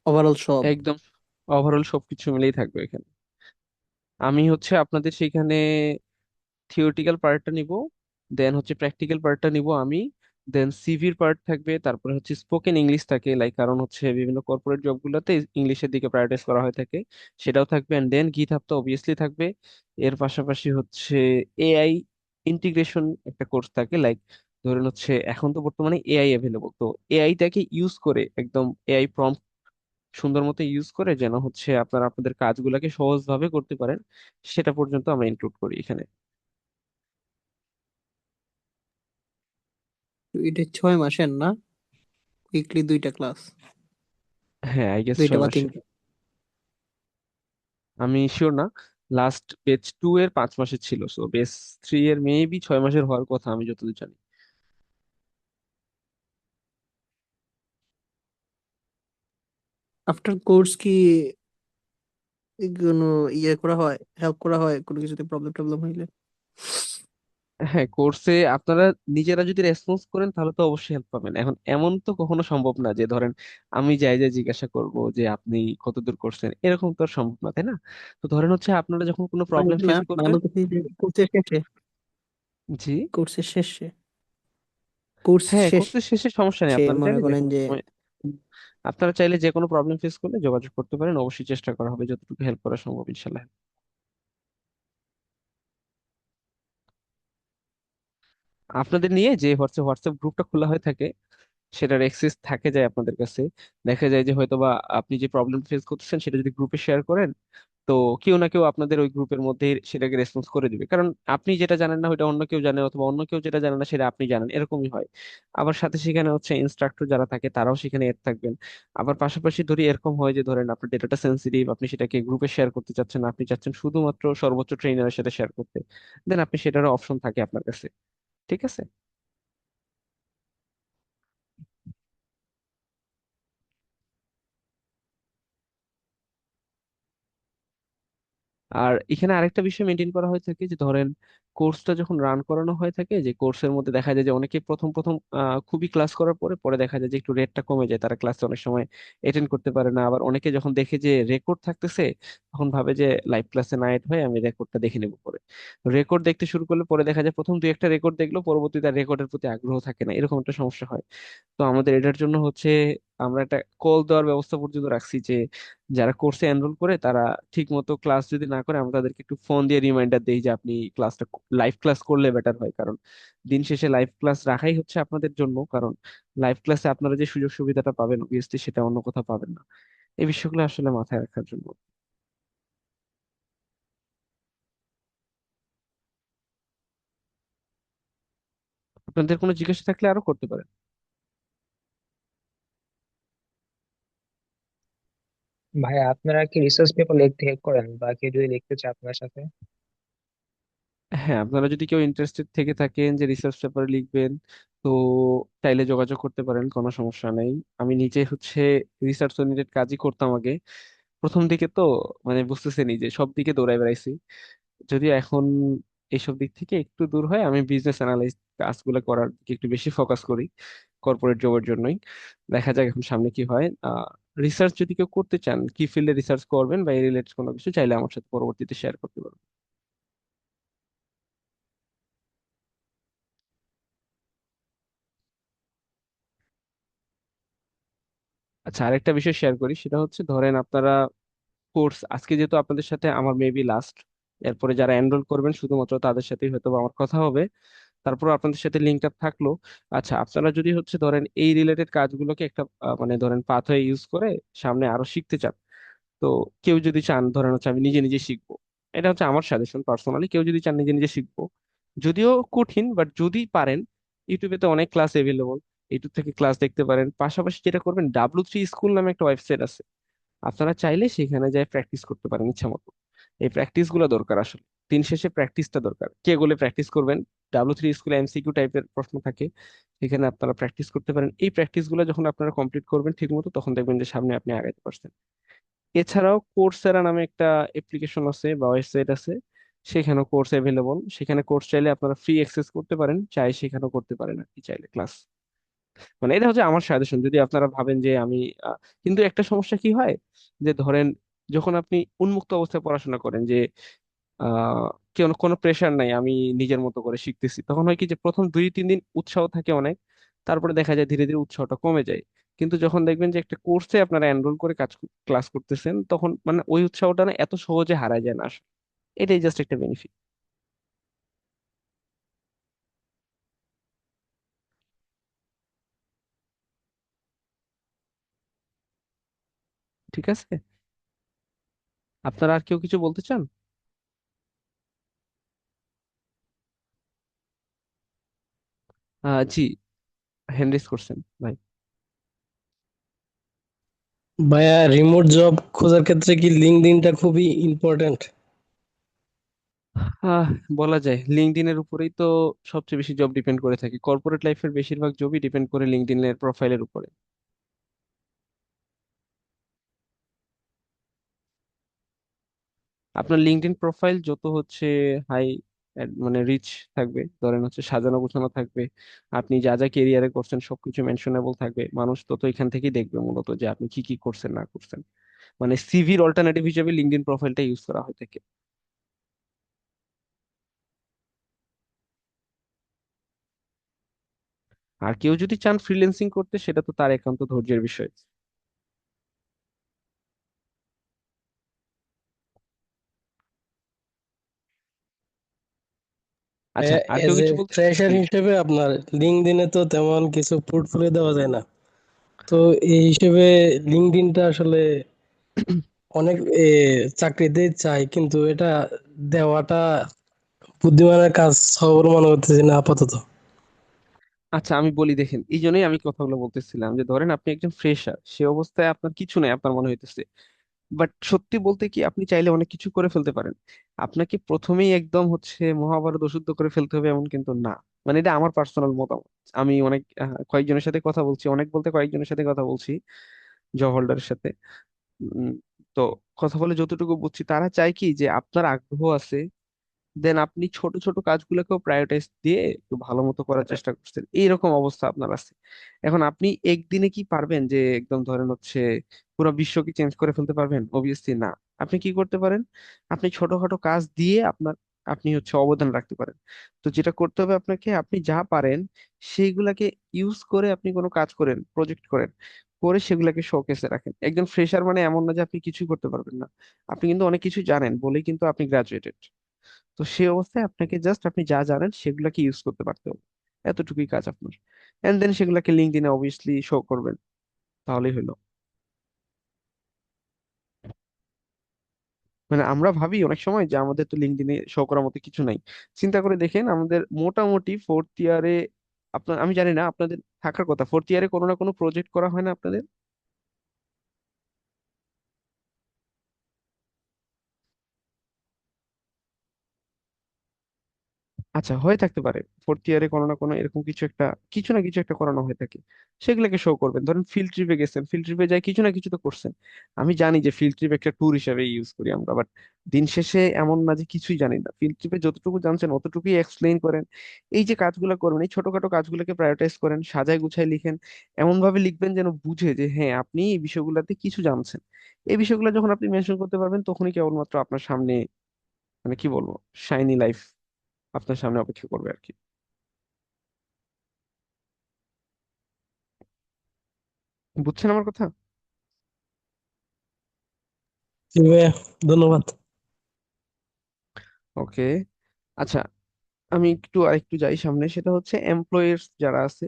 ওভারঅল সব? একদম ওভারঅল সবকিছু মিলেই থাকবে এখানে। আমি হচ্ছে আপনাদের সেইখানে থিওরিটিক্যাল পার্টটা নিব, দেন হচ্ছে প্র্যাকটিক্যাল পার্টটা নিব আমি, দেন সিভির পার্ট থাকবে, তারপরে হচ্ছে স্পোকেন ইংলিশ থাকে লাইক, কারণ হচ্ছে বিভিন্ন কর্পোরেট জবগুলোতে ইংলিশের দিকে প্রায়োরিটাইজ করা হয়ে থাকে, সেটাও থাকবে, এন্ড দেন গিটহাব তো অবভিয়াসলি থাকবে। এর পাশাপাশি হচ্ছে এআই ইন্টিগ্রেশন একটা কোর্স থাকে লাইক, ধরেন হচ্ছে এখন তো বর্তমানে এআই অ্যাভেলেবল, তো এআইটাকে ইউজ করে একদম এআই প্রম্পট সুন্দর মতো ইউজ করে যেন হচ্ছে আপনারা আপনাদের কাজগুলোকে সহজভাবে করতে পারেন, সেটা পর্যন্ত আমরা ইনক্লুড করি এখানে। এটা 6 মাসের না? উইকলি 2টা ক্লাস? হ্যাঁ, আই গেস দুইটা ছয় বা মাসের। তিনটা? আমি শিওর না। লাস্ট বেচ 2 এর 5 মাসের ছিল, সো বেচ 3 এর মেবি 6 মাসের হওয়ার কথা আমি যতদূর জানি। আফটার কোর্স কি কোনো ইয়ে করা হয়, হেল্প করা হয় কোনো কিছুতে প্রবলেম টবলেম হইলে? হ্যাঁ, কোর্সে আপনারা নিজেরা যদি রেসপন্স করেন তাহলে তো অবশ্যই হেল্প পাবেন। এখন এমন তো কখনো সম্ভব না যে ধরেন আমি যাই যাই জিজ্ঞাসা করব যে আপনি কতদূর করছেন, এরকম তো আর সম্ভব না, তাই না? তো ধরেন হচ্ছে আপনারা যখন কোনো মানে প্রবলেম এটা না, ফেস মানে করবেন। আমি বলতেছি যে কোর্সের শেষে, জি। কোর্সের শেষে কোর্স হ্যাঁ, শেষে কোর্সের শেষে সমস্যা নেই, আপনারা মনে চাইলে যে করেন কোনো যে, সময় আপনারা চাইলে যে কোনো প্রবলেম ফেস করলে যোগাযোগ করতে পারেন, অবশ্যই চেষ্টা করা হবে যতটুকু হেল্প করা সম্ভব ইনশাল্লাহ। আপনাদের নিয়ে যে হোয়াটসঅ্যাপ গ্রুপটা খোলা হয়ে থাকে সেটার অ্যাক্সেস থাকে যায় আপনাদের কাছে। দেখা যায় যে হয়তোবা আপনি যে প্রবলেম ফেস করতেছেন সেটা যদি গ্রুপে শেয়ার করেন, তো কেউ না কেউ আপনাদের ওই গ্রুপের মধ্যে সেটাকে রেসপন্স করে দিবে, কারণ আপনি যেটা জানেন না ওটা অন্য কেউ জানে, অথবা অন্য কেউ যেটা জানে না সেটা আপনি জানেন, এরকমই হয়। আবার সাথে সেখানে হচ্ছে ইনস্ট্রাক্টর যারা থাকে তারাও সেখানে এড থাকবেন। আবার পাশাপাশি ধরি এরকম হয় যে ধরেন আপনার ডেটাটা সেন্সিটিভ, আপনি সেটাকে গ্রুপে শেয়ার করতে চাচ্ছেন না, আপনি চাচ্ছেন শুধুমাত্র সর্বোচ্চ ট্রেনারের সাথে শেয়ার করতে, দেন আপনি সেটারও অপশন থাকে আপনার কাছে। ঠিক আছে? আর এখানে আরেকটা বিষয় মেনটেন করা হয়ে থাকে যে ধরেন কোর্সটা যখন রান করানো হয়ে থাকে, যে কোর্সের মধ্যে দেখা যায় যে অনেকে প্রথম প্রথম খুবই ক্লাস করার পরে পরে দেখা যায় যে একটু রেটটা কমে যায়, তারা ক্লাসে অনেক সময় অ্যাটেন্ড করতে পারে না। আবার অনেকে যখন দেখে যে রেকর্ড থাকতেছে তখন ভাবে যে লাইভ ক্লাসে না এড হয় আমি রেকর্ডটা দেখে নেবো পরে। রেকর্ড দেখতে শুরু করলে পরে দেখা যায় প্রথম দুই একটা রেকর্ড দেখলো, পরবর্তীতে রেকর্ডের প্রতি আগ্রহ থাকে না, এরকম একটা সমস্যা হয়। তো আমাদের এটার জন্য হচ্ছে আমরা একটা কল দেওয়ার ব্যবস্থা পর্যন্ত রাখছি যে যারা কোর্সে এনরোল করে তারা ঠিক মতো ক্লাস যদি না করে আমরা তাদেরকে একটু ফোন দিয়ে রিমাইন্ডার দেই যে আপনি ক্লাসটা লাইভ ক্লাস করলে বেটার হয়। কারণ দিন শেষে লাইভ ক্লাস রাখাই হচ্ছে আপনাদের জন্য, কারণ লাইভ ক্লাসে আপনারা যে সুযোগ সুবিধাটা পাবেন অবভিয়াসলি সেটা অন্য কোথাও পাবেন না। এই বিষয়গুলো আসলে মাথায় রাখার জন্য। আপনাদের কোনো জিজ্ঞাসা থাকলে আরো করতে পারেন। ভাই আপনারা কি রিসার্চ পেপার লিখতে হেল্প করেন, বা কেউ যদি লিখতে চায় আপনার সাথে? হ্যাঁ, আপনারা যদি কেউ ইন্টারেস্টেড থেকে থাকেন যে রিসার্চ পেপার লিখবেন, তো চাইলে যোগাযোগ করতে পারেন, কোনো সমস্যা নেই। আমি নিজে হচ্ছে রিসার্চ রিলেটেড কাজই করতাম আগে, প্রথম দিকে তো মানে বুঝতেছেনই যে সব দিকে দৌড়ায় বেড়াইছি। যদিও এখন এইসব দিক থেকে একটু দূর হয়, আমি বিজনেস অ্যানালাইস্ট কাজগুলো করার দিকে একটু বেশি ফোকাস করি কর্পোরেট জবের জন্যই। দেখা যাক এখন সামনে কি হয়। রিসার্চ যদি কেউ করতে চান, কি ফিল্ডে রিসার্চ করবেন বা এই রিলেটেড কোনো কিছু, চাইলে আমার সাথে পরবর্তীতে শেয়ার করতে পারবেন। আচ্ছা, আরেকটা বিষয় শেয়ার করি, সেটা হচ্ছে ধরেন আপনারা কোর্স আজকে যেহেতু আপনাদের সাথে আমার মেবি লাস্ট, এরপরে যারা এনরোল করবেন শুধুমাত্র তাদের সাথেই হয়তো বা আমার কথা হবে, তারপর আপনাদের সাথে লিঙ্ক আপ থাকলো। আচ্ছা, আপনারা যদি হচ্ছে ধরেন এই রিলেটেড কাজগুলোকে একটা মানে ধরেন পাথওয়ে ইউজ করে সামনে আরো শিখতে চান, তো কেউ যদি চান ধরেন হচ্ছে আমি নিজে নিজে শিখবো, এটা হচ্ছে আমার সাজেশন পার্সোনালি, কেউ যদি চান নিজে নিজে শিখবো, যদিও কঠিন বাট যদি পারেন, ইউটিউবে তো অনেক ক্লাস এভেলেবল, ইউটিউব থেকে ক্লাস দেখতে পারেন। পাশাপাশি যেটা করবেন, W3 স্কুল নামে একটা ওয়েবসাইট আছে, আপনারা চাইলে সেখানে যায় প্র্যাকটিস করতে পারেন ইচ্ছা মতো। এই প্র্যাকটিস গুলো দরকার আসলে, দিন শেষে প্র্যাকটিসটা দরকার। কে বলে প্র্যাকটিস করবেন, W3 স্কুলে MCQ টাইপের প্রশ্ন থাকে, সেখানে আপনারা প্র্যাকটিস করতে পারেন। এই প্র্যাকটিস গুলো যখন আপনারা কমপ্লিট করবেন ঠিক মতো, তখন দেখবেন যে সামনে আপনি আগাইতে পারছেন। এছাড়াও কোর্সেরা নামে একটা অ্যাপ্লিকেশন আছে বা ওয়েবসাইট আছে, সেখানেও কোর্স অ্যাভেলেবল, সেখানে কোর্স চাইলে আপনারা ফ্রি অ্যাক্সেস করতে পারেন, চাই সেখানেও করতে পারেন আর কি, চাইলে ক্লাস। মানে এটা হচ্ছে আমার সাজেশন যদি আপনারা ভাবেন যে আমি কিন্তু একটা সমস্যা কি হয়, যে ধরেন যখন আপনি উন্মুক্ত অবস্থায় পড়াশোনা করেন, যে কেউ কোনো প্রেশার নাই, আমি নিজের মতো করে শিখতেছি, তখন হয় কি যে প্রথম 2-3 দিন উৎসাহ থাকে অনেক, তারপরে দেখা যায় ধীরে ধীরে উৎসাহটা কমে যায়। কিন্তু যখন দেখবেন যে একটা কোর্সে আপনারা এনরোল করে কাজ ক্লাস করতেছেন, তখন মানে ওই উৎসাহটা না এত সহজে হারায় যায় না আসলে। এটাই জাস্ট একটা বেনিফিট। ঠিক আছে, আপনারা আর কেউ কিছু বলতে চান? জি, হ্যান্ড রেজ করছেন ভাই। ভাইয়া, রিমোট জব খোঁজার ক্ষেত্রে কি লিঙ্কডইনটা খুবই ইম্পর্ট্যান্ট? আহ বলা যায় লিঙ্কডইনের উপরেই তো সবচেয়ে বেশি জব ডিপেন্ড করে থাকে, কর্পোরেট লাইফের বেশিরভাগ জবই ডিপেন্ড করে লিঙ্কডইনের প্রোফাইলের উপরে। আপনার লিঙ্কডইন প্রোফাইল যত হচ্ছে হাই মানে রিচ থাকবে, ধরেন হচ্ছে সাজানো গোছানো থাকবে, আপনি যা যা কেরিয়ারে করছেন সবকিছু মেনশনেবল থাকবে, মানুষ তত এখান থেকেই দেখবে মূলত যে আপনি কি কি করছেন না করছেন। মানে সিভির অল্টারনেটিভ হিসেবে লিঙ্কডইন প্রোফাইলটা ইউজ করা হয়ে থাকে। আর কেউ যদি চান ফ্রিল্যান্সিং করতে, সেটা তো তার একান্ত ধৈর্যের বিষয়। আচ্ছা, আর কেউ এজ এ কিছু বলতে? ফ্রেশার জি। হিসেবে আপনার লিঙ্কডইনে তো তেমন কিছু পোর্টফোলিও দেওয়া যায় না। তো এই হিসেবে লিঙ্কডইনটা আসলে অনেক চাকরিতে চাই, কিন্তু এটা দেওয়াটা বুদ্ধিমানের কাজ হবে বলে মনে করতেছি না আপাতত। আচ্ছা, আমি বলি দেখেন, এই জন্যই আমি কথাগুলো বলতেছিলাম যে ধরেন আপনি একজন ফ্রেশার, সে অবস্থায় আপনার কিছু নাই আপনার মনে হইতেছে, বাট সত্যি বলতে কি আপনি চাইলে অনেক কিছু করে ফেলতে পারেন। আপনাকে প্রথমেই একদম হচ্ছে মহাভারত অশুদ্ধ করে ফেলতে হবে এমন কিন্তু না। মানে এটা আমার পার্সোনাল মতামত। আমি অনেক কয়েকজনের সাথে কথা বলছি, অনেক বলতে কয়েকজনের সাথে কথা বলছি, জব হোল্ডারের সাথে। উম, তো কথা বলে যতটুকু বুঝছি, তারা চায় কি যে আপনার আগ্রহ আছে, দেন আপনি ছোট ছোট কাজগুলোকেও প্রায়োরিটাইজ দিয়ে একটু ভালো মতো করার চেষ্টা করছেন, এইরকম অবস্থা আপনার আছে। এখন আপনি একদিনে কি পারবেন যে একদম ধরেন হচ্ছে পুরো বিশ্বকে চেঞ্জ করে ফেলতে পারবেন? অবভিয়াসলি না। আপনি কি করতে পারেন, আপনি ছোটখাটো কাজ দিয়ে আপনি হচ্ছে অবদান রাখতে পারেন। তো যেটা করতে হবে আপনাকে, আপনি যা পারেন সেইগুলাকে ইউজ করে আপনি কোনো কাজ করেন, প্রজেক্ট করেন, করে সেগুলাকে শোকেসে রাখেন। একজন ফ্রেশার মানে এমন না যে আপনি কিছুই করতে পারবেন না, আপনি কিন্তু অনেক কিছু জানেন বলেই কিন্তু আপনি গ্রাজুয়েটেড। তো সেই অবস্থায় আপনাকে জাস্ট আপনি যা জানেন সেগুলাকে ইউজ করতে পারতে হবে, এতটুকুই কাজ আপনার। এন্ড দেন সেগুলাকে লিঙ্কডইনে অবভিয়াসলি শো করবেন, তাহলেই হলো। মানে আমরা ভাবি অনেক সময় যে আমাদের তো লিঙ্কডইনে শো করার মতো কিছু নাই। চিন্তা করে দেখেন আমাদের মোটামুটি ফোর্থ ইয়ারে, আপনার আমি জানি না আপনাদের থাকার কথা, ফোর্থ ইয়ারে কোনো না কোনো প্রজেক্ট করা হয় না আপনাদের? আচ্ছা, হয়ে থাকতে পারে ফোর্থ ইয়ারে কোনো না কোনো এরকম কিছু একটা, কিছু না কিছু একটা করানো হয়ে থাকে, সেগুলোকে শো করবেন। ধরেন ফিল্ড ট্রিপে গেছেন, ফিল্ড ট্রিপে যাই কিছু না কিছু তো করছেন। আমি জানি যে ফিল্ড ট্রিপ একটা ট্যুর হিসেবে ইউজ করি আমরা, বাট দিন শেষে এমন না যে কিছুই জানি না। ফিল্ড ট্রিপে যতটুকু জানছেন অতটুকুই এক্সপ্লেইন করেন। এই যে কাজগুলো করবেন, এই ছোটখাটো কাজগুলোকে প্রায়োরিটাইজ করেন, সাজায় গুছায় লিখেন। এমন ভাবে লিখবেন যেন বুঝে যে হ্যাঁ আপনি এই বিষয়গুলোতে কিছু জানছেন। এই বিষয়গুলো যখন আপনি মেনশন করতে পারবেন, তখনই কেবলমাত্র আপনার সামনে, মানে কি বলবো, শাইনি লাইফ আপনার সামনে অপেক্ষা করবে আর কি। বুঝছেন আমার কথা? জি ভাইয়া, ধন্যবাদ। ওকে। আচ্ছা, আমি একটু আরেকটু যাই সামনে, সেটা হচ্ছে এমপ্লয়ার্স যারা আছে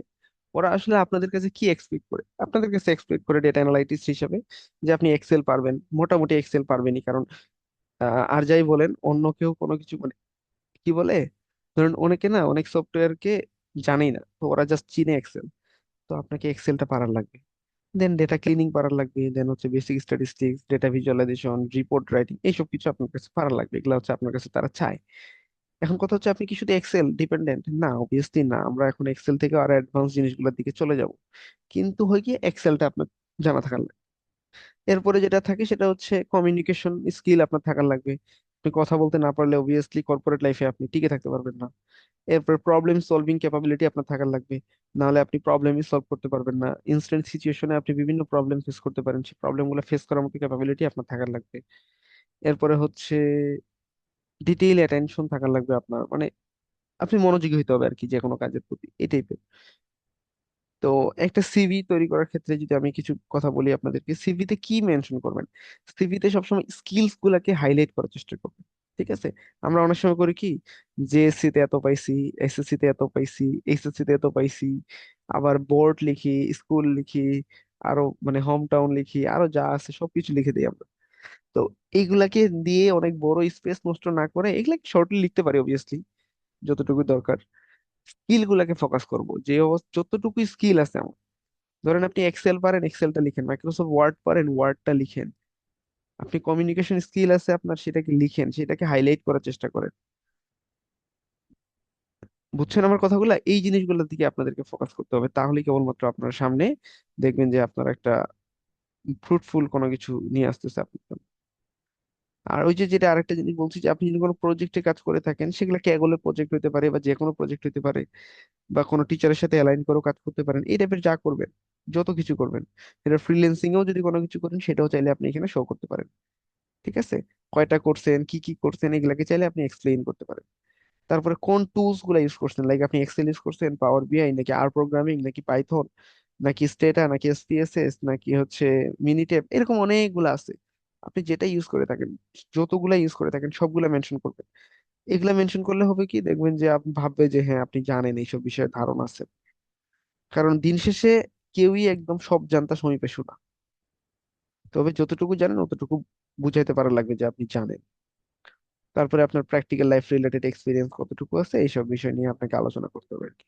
ওরা আসলে আপনাদের কাছে কি এক্সপেক্ট করে। আপনাদের কাছে এক্সপেক্ট করে ডেটা অ্যানালাইটিক্স হিসেবে যে আপনি এক্সেল পারবেন, মোটামুটি এক্সেল পারবেনই, কারণ আর যাই বলেন অন্য কেউ কোনো কিছু মানে কি বলে, ধরুন অনেকে না অনেক সফটওয়্যারকে জানেই না, তো ওরা জাস্ট চিনে এক্সেল। তো আপনাকে এক্সেলটা পারার লাগবে, দেন ডেটা ক্লিনিং পারার লাগবে, দেন হচ্ছে basic statistics, data visualization, report writing, এইসব কিছু আপনার কাছে পারার লাগবে। এগুলো হচ্ছে আপনার কাছে তারা চায়। এখন কথা হচ্ছে আপনি কি শুধু এক্সেল ডিপেন্ডেন্ট? না, অবভিয়াসলি না, আমরা এখন এক্সেল থেকে আরো অ্যাডভান্স জিনিসগুলোর দিকে চলে যাব। কিন্তু হয় কি, এক্সেলটা আপনার জানা থাকার লাগবে। এরপরে যেটা থাকে সেটা হচ্ছে কমিউনিকেশন স্কিল আপনার থাকার লাগবে। আপনি কথা বলতে না পারলে অবভিয়াসলি কর্পোরেট লাইফে আপনি টিকে থাকতে পারবেন না। এরপর প্রবলেম সলভিং ক্যাপাবিলিটি আপনার থাকার লাগবে, নাহলে আপনি প্রবলেমই সলভ করতে পারবেন না। ইনস্ট্যান্ট সিচুয়েশনে আপনি বিভিন্ন প্রবলেম ফেস করতে পারেন, সেই প্রবলেমগুলো ফেস করার মতো ক্যাপাবিলিটি আপনার থাকার লাগবে। এরপরে হচ্ছে ডিটেইল অ্যাটেনশন থাকার লাগবে আপনার, মানে আপনি মনোযোগী হইতে হবে আর কি যে কোনো কাজের প্রতি, এই টাইপের। তো একটা সিভি তৈরি করার ক্ষেত্রে যদি আমি কিছু কথা বলি আপনাদেরকে, সিভিতে কি মেনশন করবেন? সিভিতে সবসময় স্কিলস গুলাকে হাইলাইট করার চেষ্টা করবেন। ঠিক আছে? আমরা অনেক সময় করি কি, জেএসসি তে এত পাইছি, এসএসসি তে এত পাইছি, এইচএসসি তে এত পাইছি, আবার বোর্ড লিখি, স্কুল লিখি, আরো মানে হোম টাউন লিখি, আরো যা আছে সবকিছু লিখে দিই আমরা। তো এইগুলাকে দিয়ে অনেক বড় স্পেস নষ্ট না করে এগুলা শর্টলি লিখতে পারি অবভিয়াসলি, যতটুকু দরকার। স্কিল গুলাকে ফোকাস করব, যে যতটুকু স্কিল আছে আমার। ধরেন আপনি এক্সেল পারেন, এক্সেলটা লিখেন। মাইক্রোসফট ওয়ার্ড পারেন, ওয়ার্ডটা লিখেন। আপনি কমিউনিকেশন স্কিল আছে আপনার, সেটাকে লিখেন, সেটাকে হাইলাইট করার চেষ্টা করেন। বুঝছেন আমার কথাগুলো? এই জিনিসগুলোর দিকে আপনাদেরকে ফোকাস করতে হবে, তাহলেই কেবলমাত্র আপনার সামনে দেখবেন যে আপনার একটা ফ্রুটফুল কোনো কিছু নিয়ে আসতেছে আপনার জন্য। আর ওই যে যেটা আরেকটা জিনিস বলছি, যে আপনি যদি কোনো প্রজেক্টে কাজ করে থাকেন, সেগুলো ক্যাগলের প্রজেক্ট হতে পারে বা যে কোনো প্রজেক্ট হতে পারে, বা কোনো টিচারের সাথে অ্যালাইন করেও কাজ করতে পারেন, এই টাইপের যা করবেন, যত কিছু করবেন, এটা ফ্রিল্যান্সিং এও যদি কোনো কিছু করেন সেটাও চাইলে আপনি এখানে শো করতে পারেন। ঠিক আছে? কয়টা করছেন, কি কি করছেন, এগুলাকে চাইলে আপনি এক্সপ্লেইন করতে পারেন। তারপরে কোন টুলস গুলা ইউজ করছেন, লাইক আপনি এক্সেল ইউজ করছেন, পাওয়ার বিআই, নাকি আর প্রোগ্রামিং, নাকি পাইথন, নাকি স্টেটা, নাকি এসপিএসএস, নাকি হচ্ছে মিনিটেপ, এরকম অনেকগুলো আছে। আপনি যেটা ইউজ করে থাকেন, যতগুলা ইউজ করে থাকেন সবগুলা মেনশন করবেন। এগুলা মেনশন করলে হবে কি, দেখবেন যে আপনি ভাববে যে হ্যাঁ আপনি জানেন, এইসব বিষয়ে ধারণা আছে। কারণ দিন শেষে কেউই একদম সব জানতা সমীপে না, তবে যতটুকু জানেন অতটুকু বুঝাইতে পারা লাগবে যে আপনি জানেন। তারপরে আপনার প্র্যাকটিক্যাল লাইফ রিলেটেড এক্সপিরিয়েন্স কতটুকু আছে, এইসব বিষয় নিয়ে আপনাকে আলোচনা করতে হবে আর কি।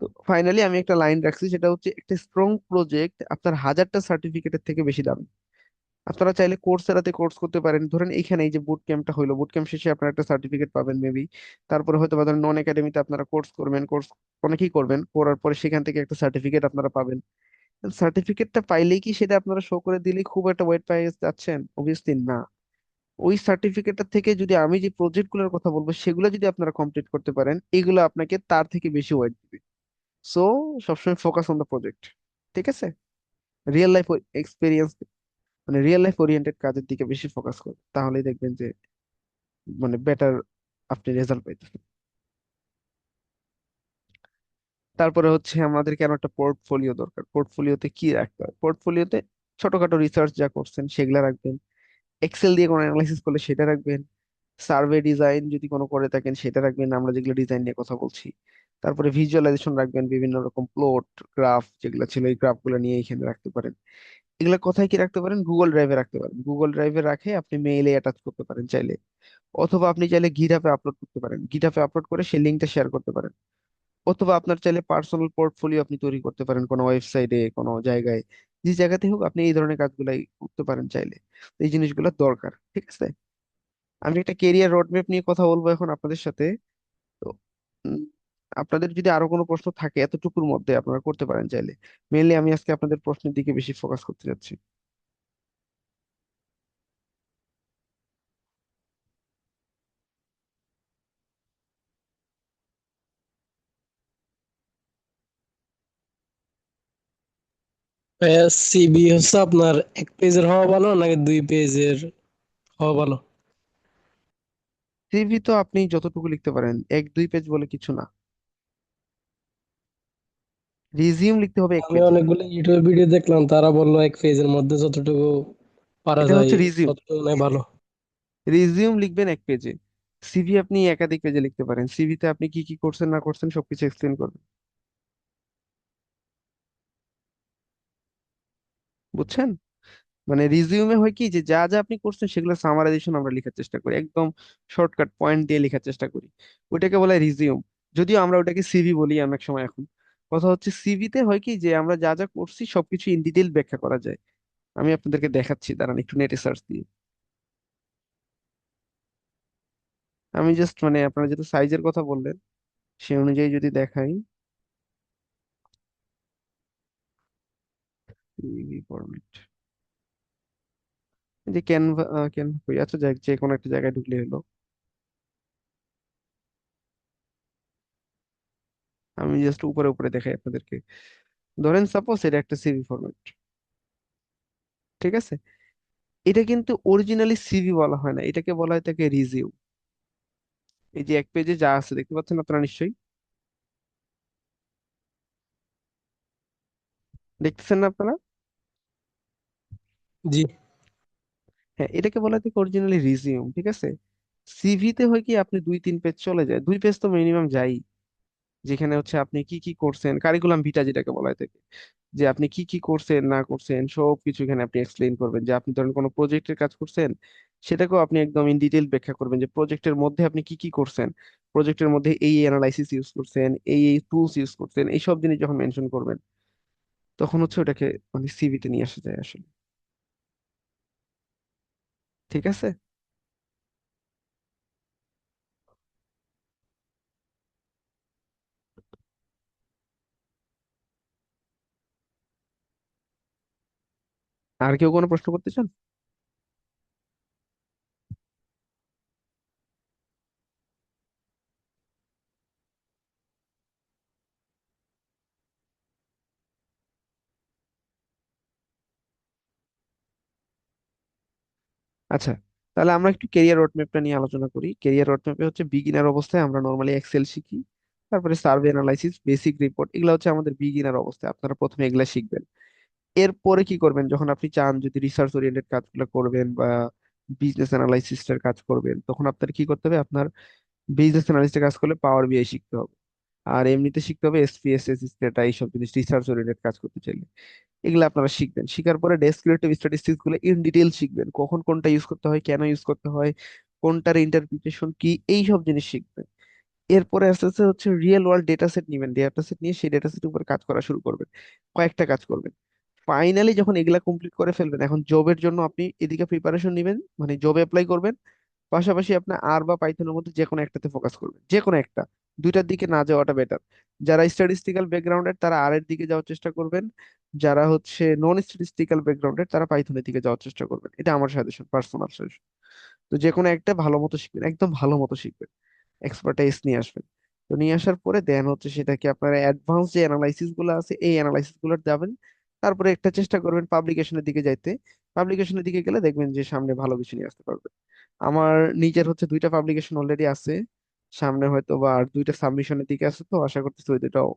তো ফাইনালি আমি একটা লাইন রাখছি, সেটা হচ্ছে একটা স্ট্রং প্রজেক্ট আপনার হাজারটা সার্টিফিকেটের থেকে বেশি দামি। আপনারা চাইলে কোর্সেরাতে কোর্স করতে পারেন। ধরেন এইখানে এই যে বুট ক্যাম্পটা হইলো, বুট ক্যাম্প শেষে আপনারা একটা সার্টিফিকেট পাবেন মেবি। তারপরে হয়তো বা ধরেন নন একাডেমিতে আপনারা কোর্স করবেন, কোর্স অনেকেই করবেন, করার পরে সেখান থেকে একটা সার্টিফিকেট আপনারা পাবেন। সার্টিফিকেটটা পাইলেই কি সেটা আপনারা শো করে দিলেই খুব একটা ওয়েট পেয়ে যাচ্ছেন? অবভিয়াসলি না। ওই সার্টিফিকেটটা থেকে যদি আমি যে প্রজেক্ট গুলোর কথা বলবো সেগুলো যদি আপনারা কমপ্লিট করতে পারেন, এগুলো আপনাকে তার থেকে বেশি ওয়েট দিবে। সো সবসময় ফোকাস অন দ্য প্রজেক্ট। ঠিক আছে? রিয়েল লাইফ এক্সপিরিয়েন্স মানে রিয়েল লাইফ ওরিয়েন্টেড কাজের দিকে বেশি ফোকাস করবেন, তাহলেই দেখবেন যে মানে বেটার আপনি রেজাল্ট পাইতেছেন। তারপরে হচ্ছে আমাদের কেন একটা পোর্টফোলিও দরকার। পোর্টফোলিওতে কি রাখতে হয়? পোর্টফোলিওতে ছোটখাটো রিসার্চ যা করছেন সেগুলা রাখবেন, এক্সেল দিয়ে কোনো অ্যানালাইসিস করলে সেটা রাখবেন, সার্ভে ডিজাইন যদি কোনো করে থাকেন সেটা রাখবেন, আমরা যেগুলো ডিজাইন নিয়ে কথা বলছি। তারপরে ভিজুয়ালাইজেশন রাখবেন, বিভিন্ন রকম প্লট গ্রাফ যেগুলো ছিল এই গ্রাফগুলো নিয়ে এখানে রাখতে পারেন। এগুলা কোথায় কি রাখতে পারেন? গুগল ড্রাইভে রাখতে পারেন। গুগল ড্রাইভে রাখে আপনি মেইলে অ্যাটাচ করতে পারেন চাইলে, অথবা আপনি চাইলে গিটহাবে আপলোড করতে পারেন, গিটহাবে আপলোড করে সেই লিঙ্কটা শেয়ার করতে পারেন, অথবা আপনার চাইলে পার্সোনাল পোর্টফোলিও আপনি তৈরি করতে পারেন কোনো ওয়েবসাইটে, কোনো জায়গায়, যে জায়গাতে হোক আপনি এই ধরনের কাজগুলাই করতে পারেন চাইলে। তো এই জিনিসগুলো দরকার, ঠিক আছে? আমি একটা কেরিয়ার রোডম্যাপ নিয়ে কথা বলবো এখন আপনাদের সাথে। তো উম, আপনাদের যদি আরো কোনো প্রশ্ন থাকে এতটুকুর মধ্যে আপনারা করতে পারেন চাইলে। মেইনলি আমি আজকে আপনাদের প্রশ্নের দিকে বেশি ফোকাস করতে যাচ্ছি। সিবি হচ্ছে আপনার 1 পেজের হওয়া ভালো নাকি 2 পেজের হওয়া ভালো? সিভি তো আপনি যতটুকু লিখতে পারেন, 1-2 পেজ বলে কিছু না। রিজিউম লিখতে হবে এক আমি পেজে অনেকগুলো ইউটিউব ভিডিও দেখলাম, তারা বললো 1 পেজের মধ্যে যতটুকু পারা এটা যায় হচ্ছে রিজিউম। ততটুকু নাই ভালো। রিজিউম লিখবেন 1 পেজে। সিভি আপনি একাধিক পেজে লিখতে পারেন, সিভিতে আপনি কি কি করছেন না করছেন সবকিছু এক্সপ্লেন করবেন। বুঝছেন? মানে রিজিউমে হয় কি যে যা যা আপনি করছেন সেগুলো সামারাইজেশন আমরা লেখার চেষ্টা করি, একদম শর্টকাট পয়েন্ট দিয়ে লেখার চেষ্টা করি। ওইটাকে বলা হয় রিজিউম। যদিও আমরা ওটাকে সিভি বলি অনেক সময় এখন। কথা হচ্ছে সিভিতে হয় কি যে আমরা যা যা করছি সবকিছু ইন ডিটেল ব্যাখ্যা করা যায়। আমি আপনাদেরকে দেখাচ্ছি, দাঁড়ান একটু নেটে সার্চ দিয়ে। আমি জাস্ট মানে আপনারা যেহেতু সাইজের কথা বললেন সেই অনুযায়ী যদি দেখাই, সিভি ফরম্যাট, যে ক্যানভা, ক্যানভা আচ্ছা যাক, যে কোনো একটা জায়গায় ঢুকলে হলো। আমি জাস্ট উপরে উপরে দেখাই আপনাদেরকে। ধরেন সাপোজ এটা একটা সিভি ফরম্যাট, ঠিক আছে? এটা কিন্তু অরিজিনালি সিভি বলা হয় না, এটাকে বলা হয় তাকে রিজিউ। এই যে 1 পেজে যা আছে দেখতে পাচ্ছেন আপনারা নিশ্চয়ই, দেখতেছেন না আপনারা? জি। হ্যাঁ, এটাকে বলা হয় তাকে অরিজিনালি রিজিউম, ঠিক আছে? সিভিতে হয় কি আপনি 2-3 পেজ চলে যায়, 2 পেজ তো মিনিমাম যাই, যেখানে হচ্ছে আপনি কি কি করছেন, কারিকুলাম ভিটা যেটাকে বলা হয় থাকে, যে আপনি কি কি করছেন না করছেন সব কিছু এখানে আপনি এক্সপ্লেইন করবেন। যে আপনি ধরেন কোনো প্রজেক্টের কাজ করছেন সেটাকেও আপনি একদম ইন ডিটেল ব্যাখ্যা করবেন, যে প্রজেক্টের মধ্যে আপনি কি কি করছেন, প্রজেক্টের মধ্যে এই অ্যানালাইসিস ইউজ করছেন, এই টুলস ইউজ করছেন, এই সব জিনিস যখন মেনশন করবেন তখন হচ্ছে ওটাকে মানে সিভিতে নিয়ে আসা যায় আসলে। ঠিক আছে? আর কেউ কোনো প্রশ্ন করতে চান? আচ্ছা, তাহলে আমরা একটু কেরিয়ার রোডম্যাপটা নিয়ে আলোচনা করি। কেরিয়ার রোডম্যাপে হচ্ছে বিগিনার অবস্থায় আমরা নর্মালি এক্সেল শিখি, তারপরে সার্ভে অ্যানালাইসিস, বেসিক রিপোর্ট, এগুলো হচ্ছে আমাদের বিগিনার অবস্থায়, আপনারা প্রথমে এগুলা শিখবেন। এরপরে কি করবেন, যখন আপনি চান যদি রিসার্চ ওরিয়েন্টেড কাজগুলো করবেন বা বিজনেস অ্যানালাইসিসের কাজ করবেন, তখন আপনার কি করতে হবে, আপনার বিজনেস অ্যানালিস্টের কাজ করলে পাওয়ার বিআই শিখতে হবে। আর এমনিতে শিখতে হবে এসপিএসএস, স্টেটা, এইসব জিনিস রিসার্চ ওরিয়েন্টেড কাজ করতে চাইলে এগুলো আপনারা শিখবেন। শিখার পরে ডেসক্রিপটিভ স্ট্যাটিস্টিক্স গুলো ইন ডিটেইল শিখবেন, কখন কোনটা ইউজ করতে হয়, কেন ইউজ করতে হয়, কোনটার ইন্টারপ্রিটেশন কি, এই সব জিনিস শিখবেন। এরপরে আস্তে আস্তে হচ্ছে রিয়েল ওয়ার্ল্ড ডেটা সেট নিবেন, ডেটা সেট নিয়ে সেই ডেটা সেটের উপর কাজ করা শুরু করবেন, কয়েকটা কাজ করবেন। ফাইনালি যখন এগুলা কমপ্লিট করে ফেলবেন, এখন জবের জন্য আপনি এদিকে প্রিপারেশন নিবেন, মানে জবে অ্যাপ্লাই করবেন, পাশাপাশি আপনি আর বা পাইথনের মধ্যে যে কোনো একটাতে ফোকাস করবেন, যে কোনো একটা, দুইটার দিকে না যাওয়াটা বেটার। যারা স্ট্যাটিস্টিক্যাল ব্যাকগ্রাউন্ডের তারা আর এর দিকে যাওয়ার চেষ্টা করবেন, যারা হচ্ছে নন স্ট্যাটিস্টিক্যাল ব্যাকগ্রাউন্ডের তারা পাইথনের দিকে যাওয়ার চেষ্টা করবেন। এটা আমার সাজেশন, পার্সোনাল সাজেশন। তো যে কোনো একটা ভালো মতো শিখবেন, একদম ভালো মতো শিখবেন, এক্সপার্টাইজ নিয়ে আসবেন। তো নিয়ে আসার পরে দেন হচ্ছে সেটাকে আপনার অ্যাডভান্স যে অ্যানালাইসিস গুলো আছে এই অ্যানালাইসিস গুলো যাবেন। তারপরে একটা চেষ্টা করবেন পাবলিকেশনের দিকে যাইতে, পাবলিকেশনের দিকে গেলে দেখবেন যে সামনে ভালো কিছু নিয়ে আসতে পারবে। আমার নিজের হচ্ছে 2টা পাবলিকেশন অলরেডি আছে, সামনে হয়তো বা আর 2টা সাবমিশনের দিকে আছে, তো আশা করতেছি ওই দুটাও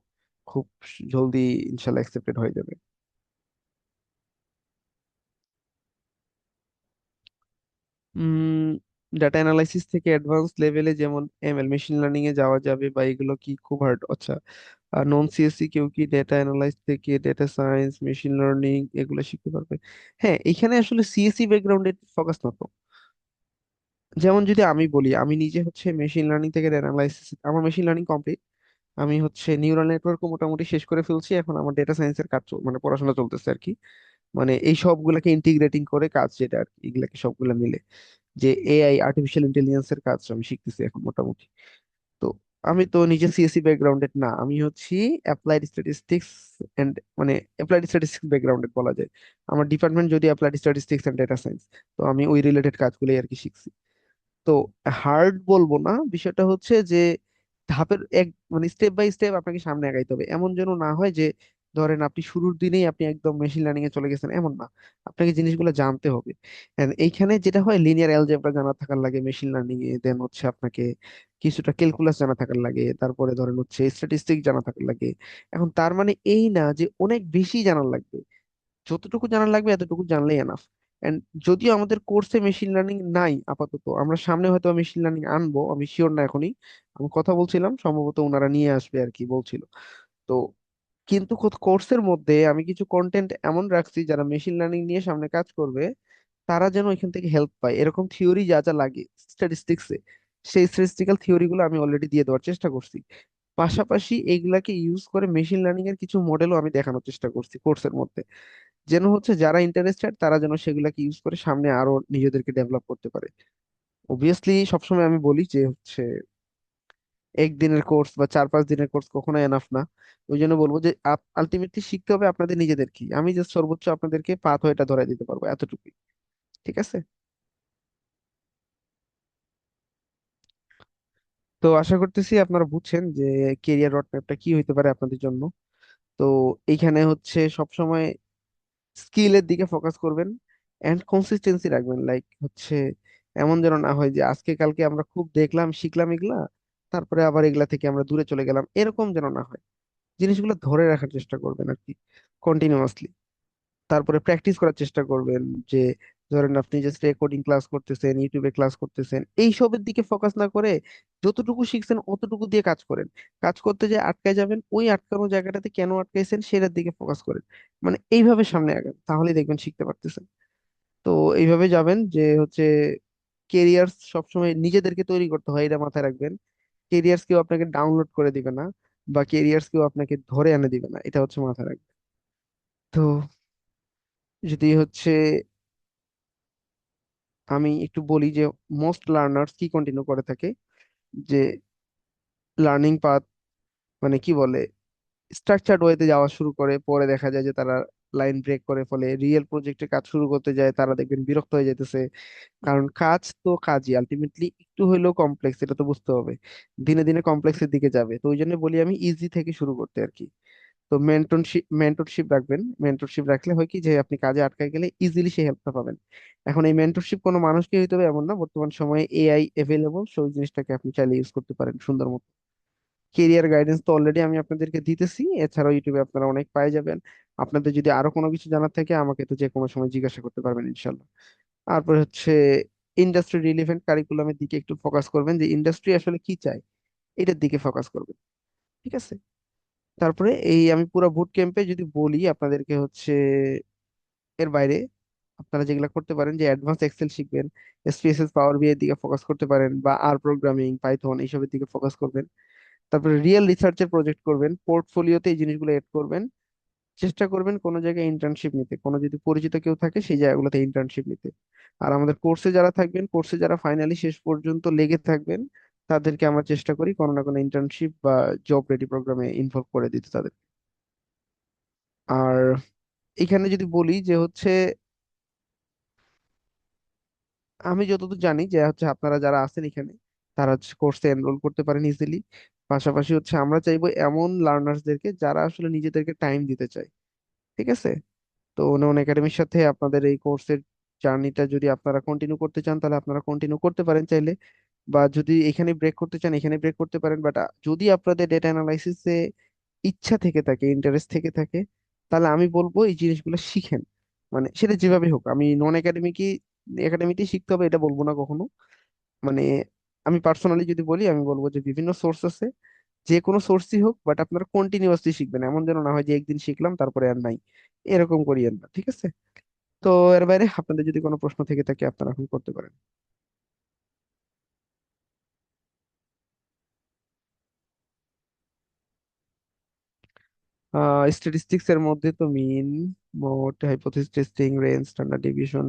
খুব জলদি ইনশাল্লাহ অ্যাকসেপ্টেড হয়ে যাবে। উম ডাটা অ্যানালাইসিস থেকে অ্যাডভান্স লেভেলে যেমন এমএল মেশিন লার্নিং এ যাওয়া যাবে, বা এগুলো কি খুব হার্ড? আচ্ছা, আর নন সিএসসি কেউ কি ডেটা অ্যানালাইস থেকে ডেটা সায়েন্স মেশিন লার্নিং এগুলো শিখতে পারবে? হ্যাঁ, এখানে আসলে সিএসসি ব্যাকগ্রাউন্ডে ফোকাস না তো। যেমন যদি আমি বলি, আমি নিজে হচ্ছে মেশিন লার্নিং থেকে ডেটা অ্যানালাইসিস, আমার মেশিন লার্নিং কমপ্লিট, আমি হচ্ছে নিউরাল নেটওয়ার্কও মোটামুটি শেষ করে ফেলছি, এখন আমার ডেটা সায়েন্সের কাজ মানে পড়াশোনা চলতেছে আর কি। মানে এই সবগুলাকে ইন্টিগ্রেটিং করে কাজ যেটা আর কি, এগুলাকে সবগুলা মিলে যে এআই আর্টিফিশিয়াল ইন্টেলিজেন্সের কাজ আমি শিখতেছি এখন মোটামুটি। তো আমি তো নিজে সিএসসি ব্যাকগ্রাউন্ডেড না, আমি হচ্ছি অ্যাপ্লাইড স্ট্যাটিস্টিক্স এন্ড, মানে অ্যাপ্লাইড স্ট্যাটিস্টিক্স ব্যাকগ্রাউন্ডেড বলা যায়। আমার ডিপার্টমেন্ট যদি applied statistics and data science, তো আমি ওই রিলেটেড কাজগুলোই আর কি শিখছি। তো হার্ড বলবো না, বিষয়টা হচ্ছে যে ধাপের এক মানে স্টেপ বাই স্টেপ আপনাকে সামনে আগাইতে হবে। এমন যেন না হয় যে ধরেন আপনি শুরুর দিনেই আপনি একদম মেশিন লার্নিং এ চলে গেছেন, এমন না। আপনাকে জিনিসগুলো জানতে হবে। And এইখানে যেটা হয়, লিনিয়ার অ্যালজেব্রা জানা থাকার লাগে মেশিন লার্নিং এ, দেন হচ্ছে আপনাকে কিছুটা ক্যালকুলাস জানা থাকার লাগে, তারপরে ধরেন হচ্ছে স্ট্যাটিস্টিক জানা থাকার লাগে। এখন তার মানে এই না যে অনেক বেশি জানার লাগবে, যতটুকু জানা লাগবে এতটুকু জানলেই এনাফ। এন্ড যদিও আমাদের কোর্সে মেশিন লার্নিং নাই আপাতত, আমরা সামনে হয়তো মেশিন লার্নিং আনবো, আমি শিওর না এখনই। আমি কথা বলছিলাম, সম্ভবত ওনারা নিয়ে আসবে আর কি বলছিল। তো কিন্তু কোর্সের মধ্যে আমি কিছু কন্টেন্ট এমন রাখছি যারা মেশিন লার্নিং নিয়ে সামনে কাজ করবে, তারা যেন এখান থেকে হেল্প পায়, এরকম থিওরি যা যা লাগে স্ট্যাটিস্টিক্সে, সেই স্ট্যাটিস্টিক্যাল থিওরি গুলো আমি অলরেডি দিয়ে দেওয়ার চেষ্টা করছি। পাশাপাশি এইগুলাকে ইউজ করে মেশিন লার্নিং এর কিছু মডেলও আমি দেখানোর চেষ্টা করছি কোর্সের মধ্যে, যেন হচ্ছে যারা ইন্টারেস্টেড তারা যেন সেগুলাকে ইউজ করে সামনে আরো নিজেদেরকে ডেভেলপ করতে পারে। অবভিয়াসলি সবসময় আমি বলি যে হচ্ছে একদিনের কোর্স বা 4-5 দিনের কোর্স কখনো এনাফ না। ওই জন্য বলবো যে আলটিমেটলি শিখতে হবে আপনাদের নিজেদেরকে, আমি জাস্ট সর্বোচ্চ আপনাদেরকে পাথওয়েটা ধরাই দিতে পারবো, এতটুকুই। ঠিক আছে। তো আশা করতেছি আপনারা বুঝছেন যে কেরিয়ার রোড ম্যাপটা কি হইতে পারে আপনাদের জন্য। তো এইখানে হচ্ছে সবসময় স্কিলের দিকে ফোকাস করবেন এন্ড কনসিস্টেন্সি রাখবেন, লাইক হচ্ছে এমন যেন না হয় যে আজকে কালকে আমরা খুব দেখলাম শিখলাম এগুলা, তারপরে আবার এগুলা থেকে আমরা দূরে চলে গেলাম, এরকম যেন না হয়। জিনিসগুলো ধরে রাখার চেষ্টা করবেন আর কি, কন্টিনিউয়াসলি। তারপরে প্র্যাকটিস করার চেষ্টা করবেন, যে ধরেন আপনি জাস্ট রেকর্ডিং ক্লাস করতেছেন, ইউটিউবে ক্লাস করতেছেন, এইসবের দিকে ফোকাস না করে যতটুকু শিখছেন অতটুকু দিয়ে কাজ করেন। কাজ করতে যে আটকায় যাবেন, ওই আটকানো জায়গাটাতে কেন আটকাইছেন সেটার দিকে ফোকাস করেন। মানে এইভাবে সামনে আগান, তাহলেই দেখবেন শিখতে পারতেছেন। তো এইভাবে যাবেন যে হচ্ছে কেরিয়ার সবসময় নিজেদেরকে তৈরি করতে হয়, এটা মাথায় রাখবেন। কেরিয়ার্স কেউ আপনাকে ডাউনলোড করে দিবে না, বা কেরিয়ার্স কেউ আপনাকে ধরে এনে দিবে না, এটা হচ্ছে মাথায় রাখবেন। তো যদি হচ্ছে আমি একটু বলি যে মোস্ট লার্নার্স কি কন্টিনিউ করে থাকে, যে লার্নিং পাথ মানে কি বলে স্ট্রাকচার্ড ওয়েতে যাওয়া শুরু করে, পরে দেখা যায় যে তারা লাইন ব্রেক করে, ফলে রিয়েল প্রজেক্টে কাজ শুরু করতে যায় তারা দেখবেন বিরক্ত হয়ে যেতেছে। কারণ কাজ তো কাজই, আলটিমেটলি একটু হইলেও কমপ্লেক্স, এটা তো বুঝতে হবে। দিনে দিনে কমপ্লেক্সের দিকে যাবে, তো ওই জন্য বলি আমি ইজি থেকে শুরু করতে আর কি। তো মেন্টরশিপ রাখবেন। মেন্টরশিপ রাখলে হয় কি, যে আপনি কাজে আটকায় গেলে ইজিলি সেই হেল্পটা পাবেন। এখন এই মেন্টরশিপ কোনো মানুষকে হইতে হবে এমন না, বর্তমান সময়ে এআই এভেলেবল, সেই জিনিসটাকে আপনি চাইলে ইউজ করতে পারেন সুন্দর মতো। কেরিয়ার গাইডেন্স তো অলরেডি আমি আপনাদেরকে দিতেছি, এছাড়াও ইউটিউবে আপনারা অনেক পাই যাবেন। আপনাদের যদি আরো কোনো কিছু জানার থাকে আমাকে তো যে কোনো সময় জিজ্ঞাসা করতে পারবেন ইনশাল্লাহ। তারপর হচ্ছে ইন্ডাস্ট্রি রিলেভেন্ট কারিকুলামের দিকে একটু ফোকাস করবেন, যে ইন্ডাস্ট্রি আসলে কি চায় এটার দিকে ফোকাস করবেন। ঠিক আছে। তারপরে এই আমি পুরো বুট ক্যাম্পে যদি বলি আপনাদেরকে হচ্ছে, এর বাইরে আপনারা যেগুলো করতে পারেন, যে অ্যাডভান্স এক্সেল শিখবেন, এসপিএসএস পাওয়ার বিআই এর দিকে ফোকাস করতে পারেন, বা আর প্রোগ্রামিং পাইথন এইসবের দিকে ফোকাস করবেন। তারপরে রিয়েল রিসার্চের প্রজেক্ট করবেন, পোর্টফোলিওতে এই জিনিসগুলো এড করবেন। চেষ্টা করবেন কোনো জায়গায় ইন্টার্নশিপ নিতে, কোনো যদি পরিচিত কেউ থাকে সেই জায়গাগুলোতে ইন্টার্নশিপ নিতে। আর আমাদের কোর্সে যারা থাকবেন, কোর্সে যারা ফাইনালি শেষ পর্যন্ত লেগে থাকবেন, তাদেরকে আমরা চেষ্টা করি কোনো না কোনো ইন্টার্নশিপ বা জব রেডি প্রোগ্রামে ইনভলভ করে দিতে তাদের। আর এখানে যদি বলি যে হচ্ছে, আমি যতদূর জানি যে হচ্ছে আপনারা যারা আছেন এখানে, তারা কোর্সে এনরোল করতে পারেন ইজিলি। পাশাপাশি হচ্ছে আমরা চাইবো এমন লার্নার্সদেরকে যারা আসলে নিজেদেরকে টাইম দিতে চায়। ঠিক আছে। তো নন একাডেমির সাথে আপনাদের এই কোর্সের জার্নিটা যদি আপনারা কন্টিনিউ করতে চান তাহলে আপনারা কন্টিনিউ করতে পারেন চাইলে, বা যদি এখানে ব্রেক করতে চান এখানে ব্রেক করতে পারেন। বাট যদি আপনাদের ডেটা অ্যানালাইসিসে ইচ্ছা থেকে থাকে, ইন্টারেস্ট থেকে থাকে, তাহলে আমি বলবো এই জিনিসগুলো শিখেন। মানে সেটা যেভাবে হোক, আমি নন একাডেমিকই একাডেমিতেই শিখতে হবে এটা বলবো না কখনো। মানে আমি পার্সোনালি যদি বলি, আমি বলবো যে বিভিন্ন সোর্স আছে, যে কোনো সোর্সই হোক, বাট আপনারা কন্টিনিউয়াসলি শিখবেন। এমন যেন না হয় যে একদিন শিখলাম তারপরে আর নাই, এরকম করিয়েন না, ঠিক আছে? তো এর বাইরে আপনাদের যদি কোনো প্রশ্ন থেকে থাকে আপনারা এখন করতে পারেন। স্ট্যাটিস্টিক্স এর মধ্যে তো mean, mode, hypothesis testing, range, standard deviation,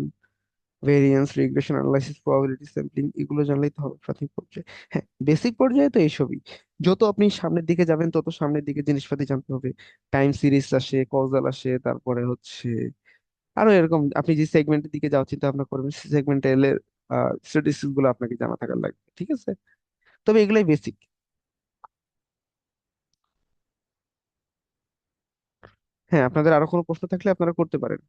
variance, regression analysis, probability sampling, এগুলো জানলেই তো হবে প্রাথমিক পর্যায়ে। হ্যাঁ, বেসিক পর্যায়ে তো এইসবই। যত আপনি সামনের দিকে যাবেন তত সামনের দিকে জিনিসপাতি জানতে হবে। টাইম সিরিজ আসে, কজাল আসে, তারপরে হচ্ছে আরো এরকম আপনি যে সেগমেন্টের দিকে যাওয়ার চিন্তা ভাবনা করবেন সেই সেগমেন্টে এলে স্ট্যাটিস্টিক্স গুলো আপনাকে জানা থাকার লাগবে, ঠিক আছে? তবে এগুলাই বেসিক। হ্যাঁ, আপনাদের আরো কোনো প্রশ্ন থাকলে আপনারা করতে পারেন।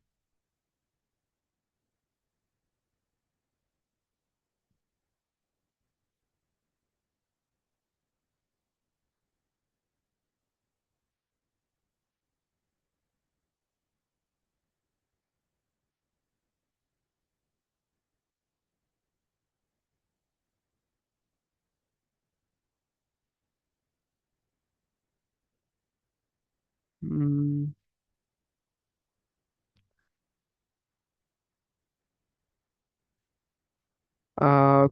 উম,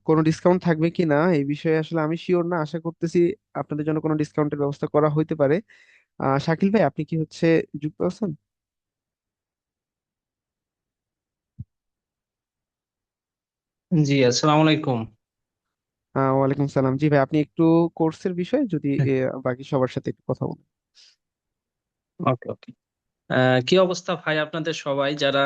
কোনো ডিসকাউন্ট থাকবে কি না এই বিষয়ে আসলে আমি শিওর না, আশা করতেছি আপনাদের জন্য কোনো ডিসকাউন্টের ব্যবস্থা করা হইতে পারে। শাকিল ভাই, আপনি কি হচ্ছে যুক্ত আছেন? জি, আসসালামু আলাইকুম। ওয়ালাইকুম সালাম। জি ভাই, আপনি একটু কোর্সের বিষয়ে যদি বাকি সবার সাথে একটু কথা বলেন। ওকে ওকে। কি অবস্থা ভাই আপনাদের সবাই যারা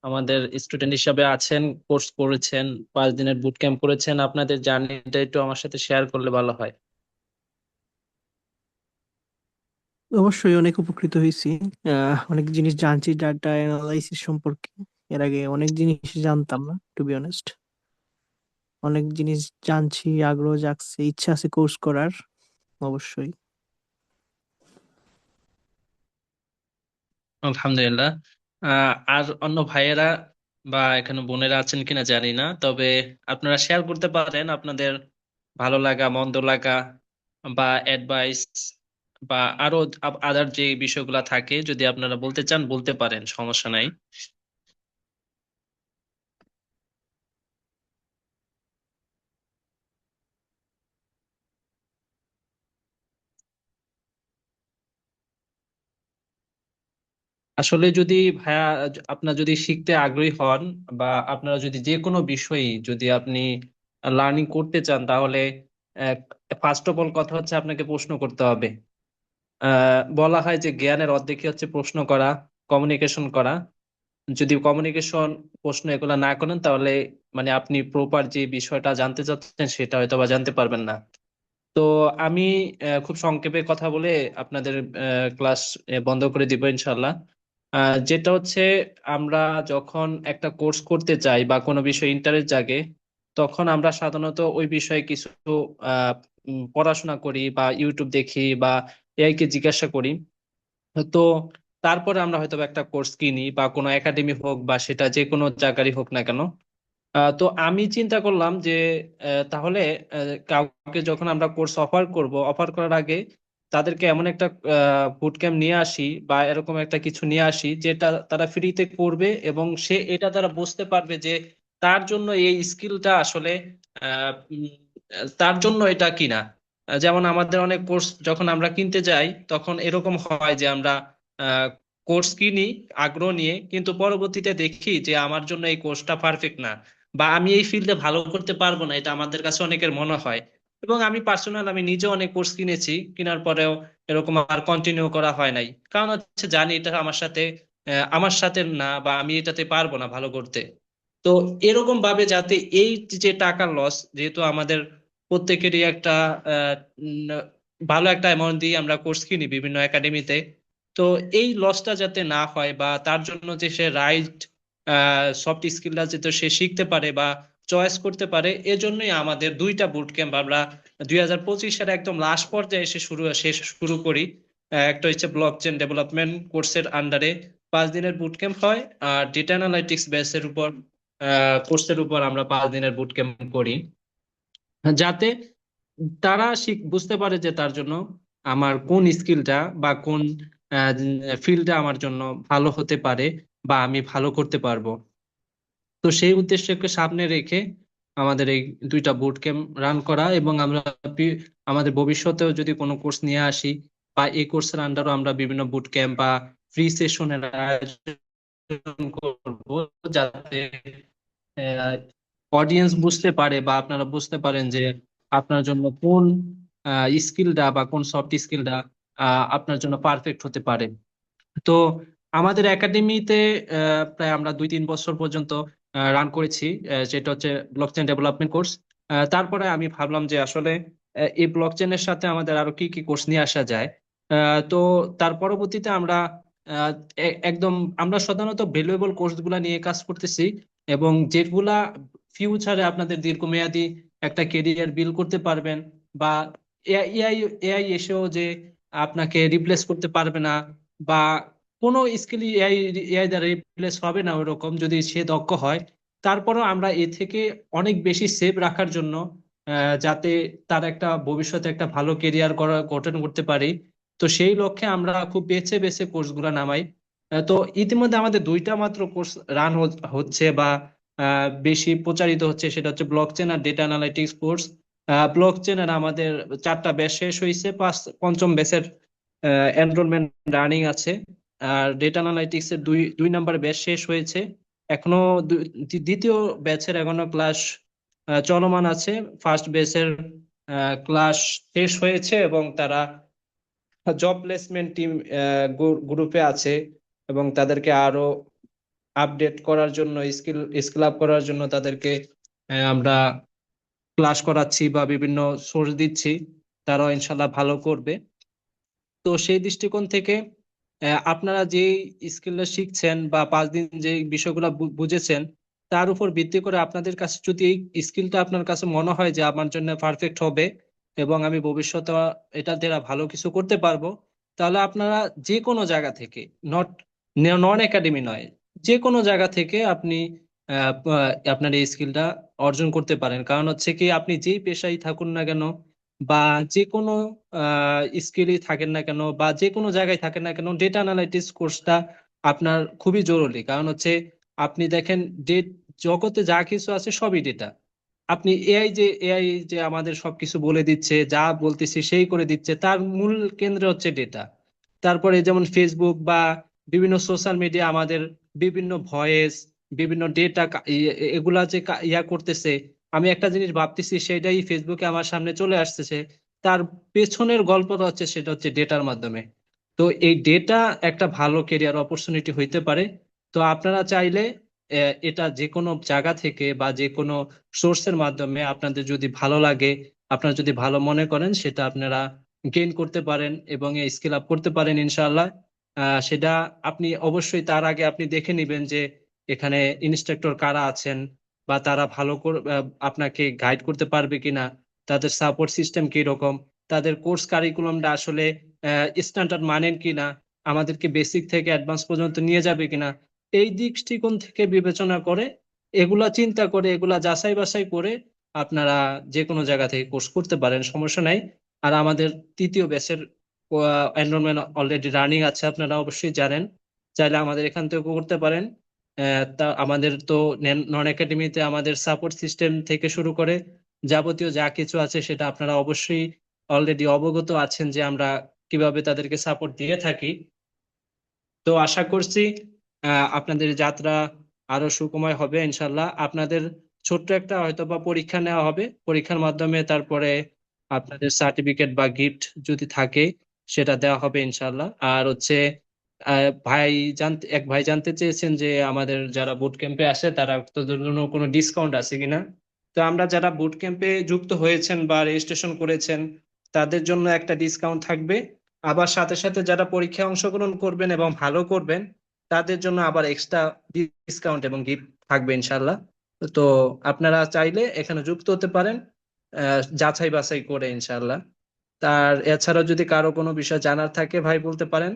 আমাদের স্টুডেন্ট হিসাবে আছেন, কোর্স করেছেন, 5 দিনের বুট ক্যাম্প করেছেন? আপনাদের জার্নিটা একটু আমার সাথে শেয়ার করলে ভালো হয়। অবশ্যই অনেক উপকৃত হয়েছি। অনেক জিনিস জানছি ডাটা অ্যানালাইসিস সম্পর্কে। এর আগে অনেক জিনিস জানতাম না, টু বি অনেস্ট। অনেক জিনিস জানছি, আগ্রহ জাগছে, ইচ্ছা আছে কোর্স করার। অবশ্যই। আলহামদুলিল্লাহ। আর অন্য ভাইয়েরা বা এখানে বোনেরা আছেন কিনা জানি না, তবে আপনারা শেয়ার করতে পারেন আপনাদের ভালো লাগা, মন্দ লাগা বা অ্যাডভাইস বা আরো আদার যে বিষয়গুলো থাকে, যদি আপনারা বলতে চান বলতে পারেন, সমস্যা নাই। আসলে যদি ভাইয়া, আপনার যদি শিখতে আগ্রহী হন বা আপনারা যদি যে কোনো বিষয়ে যদি আপনি লার্নিং করতে চান, তাহলে ফার্স্ট অফ অল কথা হচ্ছে আপনাকে প্রশ্ন করতে হবে। বলা হয় যে জ্ঞানের অর্ধেকই হচ্ছে প্রশ্ন করা, কমিউনিকেশন করা। যদি কমিউনিকেশন, প্রশ্ন এগুলা না করেন, তাহলে মানে আপনি প্রপার যে বিষয়টা জানতে চাচ্ছেন সেটা হয়তো বা জানতে পারবেন না। তো আমি খুব সংক্ষেপে কথা বলে আপনাদের ক্লাস বন্ধ করে দিব ইনশাল্লাহ। যেটা হচ্ছে, আমরা যখন একটা কোর্স করতে চাই বা কোনো বিষয়ে ইন্টারেস্ট জাগে, তখন আমরা সাধারণত ওই বিষয়ে কিছু আহ, পড়াশোনা করি বা ইউটিউব দেখি বা এআই কে জিজ্ঞাসা করি। তো তারপরে আমরা হয়তো বা একটা কোর্স কিনি, বা কোনো একাডেমি হোক বা সেটা যে কোনো জায়গারই হোক না কেন। তো আমি চিন্তা করলাম যে তাহলে কাউকে যখন আমরা কোর্স অফার করব, অফার করার আগে তাদেরকে এমন একটা বুট ক্যাম্প নিয়ে আসি বা এরকম একটা কিছু নিয়ে আসি যেটা তারা ফ্রিতে করবে, এবং সে এটা তারা বুঝতে পারবে যে তার জন্য এই স্কিলটা আসলে তার জন্য এটা কিনা। যেমন আমাদের অনেক কোর্স যখন আমরা কিনতে যাই, তখন এরকম হয় যে আমরা কোর্স কিনি আগ্রহ নিয়ে, কিন্তু পরবর্তীতে দেখি যে আমার জন্য এই কোর্সটা পারফেক্ট না, বা আমি এই ফিল্ডে ভালো করতে পারবো না, এটা আমাদের কাছে অনেকের মনে হয়। এবং আমি পার্সোনাল, আমি নিজে অনেক কোর্স কিনেছি, কেনার পরেও এরকম আর কন্টিনিউ করা হয় নাই, কারণ হচ্ছে জানি এটা আমার সাথে না, বা আমি এটাতে পারবো না ভালো করতে। তো এরকম ভাবে যাতে এই যে টাকার লস, যেহেতু আমাদের প্রত্যেকেরই একটা আহ, উম, ভালো একটা অ্যামাউন্ট দিয়ে আমরা কোর্স কিনি বিভিন্ন একাডেমিতে, তো তো এই লসটা যাতে না হয় বা তার জন্য যে সে রাইট সফট স্কিলটা যাতে সে শিখতে পারে বা চয়েস করতে পারে, এজন্যই আমাদের দুইটা বুট ক্যাম্প আমরা 2025 সালে একদম লাস্ট পর্যায়ে এসে শেষ শুরু করি। একটা হচ্ছে ব্লক চেন ডেভেলপমেন্ট কোর্সের আন্ডারে 5 দিনের বুট ক্যাম্প হয়, আর ডেটা অ্যানালাইটিক্স বেসের উপর কোর্সের উপর আমরা 5 দিনের বুট ক্যাম্প করি, যাতে তারা বুঝতে পারে যে তার জন্য আমার কোন স্কিলটা বা কোন ফিল্ডটা আমার জন্য ভালো হতে পারে বা আমি ভালো করতে পারবো। তো সেই উদ্দেশ্যকে সামনে রেখে আমাদের এই দুইটা বুট ক্যাম্প রান করা, এবং আমরা আমাদের ভবিষ্যতেও যদি কোনো কোর্স নিয়ে আসি বা এই কোর্সের আন্ডারও আমরা বিভিন্ন বুট ক্যাম্প বা ফ্রি সেশনের আয়োজন করবো, যাতে অডিয়েন্স বুঝতে পারে বা আপনারা বুঝতে পারেন যে আপনার জন্য কোন স্কিলটা বা কোন সফট স্কিলটা আপনার জন্য পারফেক্ট হতে পারে। তো আমাদের একাডেমিতে প্রায় আমরা 2-3 বছর পর্যন্ত রান করেছি, যেটা হচ্ছে ব্লকচেন ডেভেলপমেন্ট কোর্স। তারপরে আমি ভাবলাম যে আসলে এই ব্লকচেনের সাথে আমাদের আরো কি কি কোর্স নিয়ে আসা যায়। তো তার পরবর্তীতে আমরা আহ, একদম আমরা সাধারণত ভ্যালুয়েবল কোর্স গুলা নিয়ে কাজ করতেছি, এবং যেগুলা ফিউচারে আপনাদের দীর্ঘমেয়াদী একটা কেরিয়ার বিল্ড করতে পারবেন, বা এআই এআই এসেও যে আপনাকে রিপ্লেস করতে পারবে না, বা কোনো স্কিল এআই এআই দ্বারা রিপ্লেস হবে না ওরকম, যদি সে দক্ষ হয়। তারপরেও আমরা এ থেকে অনেক বেশি সেভ রাখার জন্য, যাতে তার একটা ভবিষ্যতে একটা ভালো কেরিয়ার গঠন করতে পারি, তো সেই লক্ষ্যে আমরা খুব বেছে বেছে কোর্সগুলো নামাই। তো ইতিমধ্যে আমাদের দুইটা মাত্র কোর্স রান হচ্ছে বা বেশি প্রচারিত হচ্ছে, সেটা হচ্ছে ব্লকচেন আর ডেটা অ্যানালাইটিক্স কোর্স। ব্লকচেনের আমাদের 4টা ব্যাচ শেষ হয়েছে, পঞ্চম ব্যাচের এনরোলমেন্ট রানিং আছে। আর ডেটা অ্যানালাইটিক্স এর দুই দুই নাম্বার ব্যাচ শেষ হয়েছে, এখনো দ্বিতীয় ব্যাচের এখনো ক্লাস চলমান আছে। ফার্স্ট ব্যাচের ক্লাস শেষ হয়েছে এবং তারা জব প্লেসমেন্ট টিম গ্রুপে আছে, এবং তাদেরকে আরো আপডেট করার জন্য স্কিল আপ করার জন্য তাদেরকে আমরা ক্লাস করাচ্ছি বা বিভিন্ন সোর্স দিচ্ছি, তারাও ইনশাল্লাহ ভালো করবে। তো সেই দৃষ্টিকোণ থেকে আপনারা যে স্কিলটা শিখছেন বা 5 দিন যে বিষয়গুলো বুঝেছেন, তার উপর ভিত্তি করে আপনাদের কাছে যদি এই স্কিলটা আপনার কাছে মনে হয় যে আমার জন্য পারফেক্ট হবে এবং আমি ভবিষ্যতে এটা দ্বারা ভালো কিছু করতে পারবো, তাহলে আপনারা যে কোনো জায়গা থেকে, নট নন একাডেমি নয়, যে কোনো জায়গা থেকে আপনি আপনার এই স্কিলটা অর্জন করতে পারেন। কারণ হচ্ছে কি, আপনি যেই পেশায় থাকুন না কেন বা যে কোনো স্কিলই থাকেন না কেন বা যে কোনো জায়গায় থাকেন না কেন, ডেটা অ্যানালাইটিক্স কোর্সটা আপনার খুবই জরুরি। কারণ হচ্ছে আপনি দেখেন, ডেট জগতে যা কিছু আছে সবই ডেটা। আপনি এআই যে আমাদের সবকিছু বলে দিচ্ছে, যা বলতেছি সেই করে দিচ্ছে, তার মূল কেন্দ্রে হচ্ছে ডেটা। তারপরে যেমন ফেসবুক বা বিভিন্ন সোশ্যাল মিডিয়া আমাদের বিভিন্ন ভয়েস, বিভিন্ন ডেটা এগুলা যে ইয়া করতেছে, আমি একটা জিনিস ভাবতেছি সেটাই ফেসবুকে আমার সামনে চলে আসতেছে, তার পেছনের গল্পটা হচ্ছে সেটা হচ্ছে ডেটার মাধ্যমে। তো এই ডেটা একটা ভালো কেরিয়ার অপরচুনিটি হইতে পারে। তো আপনারা চাইলে এটা যে কোনো জায়গা থেকে বা যে কোনো সোর্সের মাধ্যমে আপনাদের যদি ভালো লাগে, আপনারা যদি ভালো মনে করেন, সেটা আপনারা গেইন করতে পারেন এবং স্কিল আপ করতে পারেন ইনশাআল্লাহ। সেটা আপনি অবশ্যই তার আগে আপনি দেখে নিবেন যে এখানে ইনস্ট্রাক্টর কারা আছেন, বা তারা ভালো করে আপনাকে গাইড করতে পারবে কিনা, তাদের সাপোর্ট সিস্টেম কি রকম, তাদের কোর্স কারিকুলামটা আসলে স্ট্যান্ডার্ড মানেন কিনা, আমাদেরকে বেসিক থেকে অ্যাডভান্স পর্যন্ত নিয়ে যাবে কিনা। এই দৃষ্টিকোণ থেকে বিবেচনা করে, এগুলা চিন্তা করে, এগুলা যাচাই বাছাই করে আপনারা যে কোনো জায়গা থেকে কোর্স করতে পারেন, সমস্যা নাই। আর আমাদের তৃতীয় ব্যাচের এনরোলমেন্ট অলরেডি রানিং আছে, আপনারা অবশ্যই জানেন, চাইলে আমাদের এখান থেকে করতে পারেন। তা আমাদের তো নন একাডেমিতে আমাদের সাপোর্ট সিস্টেম থেকে শুরু করে যাবতীয় যা কিছু আছে সেটা আপনারা অবশ্যই অলরেডি অবগত আছেন যে আমরা কিভাবে তাদেরকে সাপোর্ট দিয়ে থাকি। তো আশা করছি আপনাদের যাত্রা আরো সুখময় হবে ইনশাল্লাহ। আপনাদের ছোট্ট একটা হয়তো বা পরীক্ষা নেওয়া হবে, পরীক্ষার মাধ্যমে তারপরে আপনাদের সার্টিফিকেট বা গিফট যদি থাকে সেটা দেওয়া হবে ইনশাল্লাহ। আর হচ্ছে এক ভাই জানতে চেয়েছেন যে আমাদের যারা বুট ক্যাম্পে আসে তারা তাদের জন্য কোনো ডিসকাউন্ট আছে কিনা। তো আমরা যারা বুট ক্যাম্পে যুক্ত হয়েছেন বা রেজিস্ট্রেশন করেছেন, তাদের জন্য একটা ডিসকাউন্ট থাকবে। আবার সাথে সাথে যারা পরীক্ষায় অংশগ্রহণ করবেন এবং ভালো করবেন তাদের জন্য আবার এক্সট্রা ডিসকাউন্ট এবং গিফট থাকবে ইনশাল্লাহ। তো আপনারা চাইলে এখানে যুক্ত হতে পারেন যাচাই বাছাই করে ইনশাল্লাহ। তার এছাড়া যদি কারো কোনো বিষয় জানার থাকে ভাই বলতে পারেন।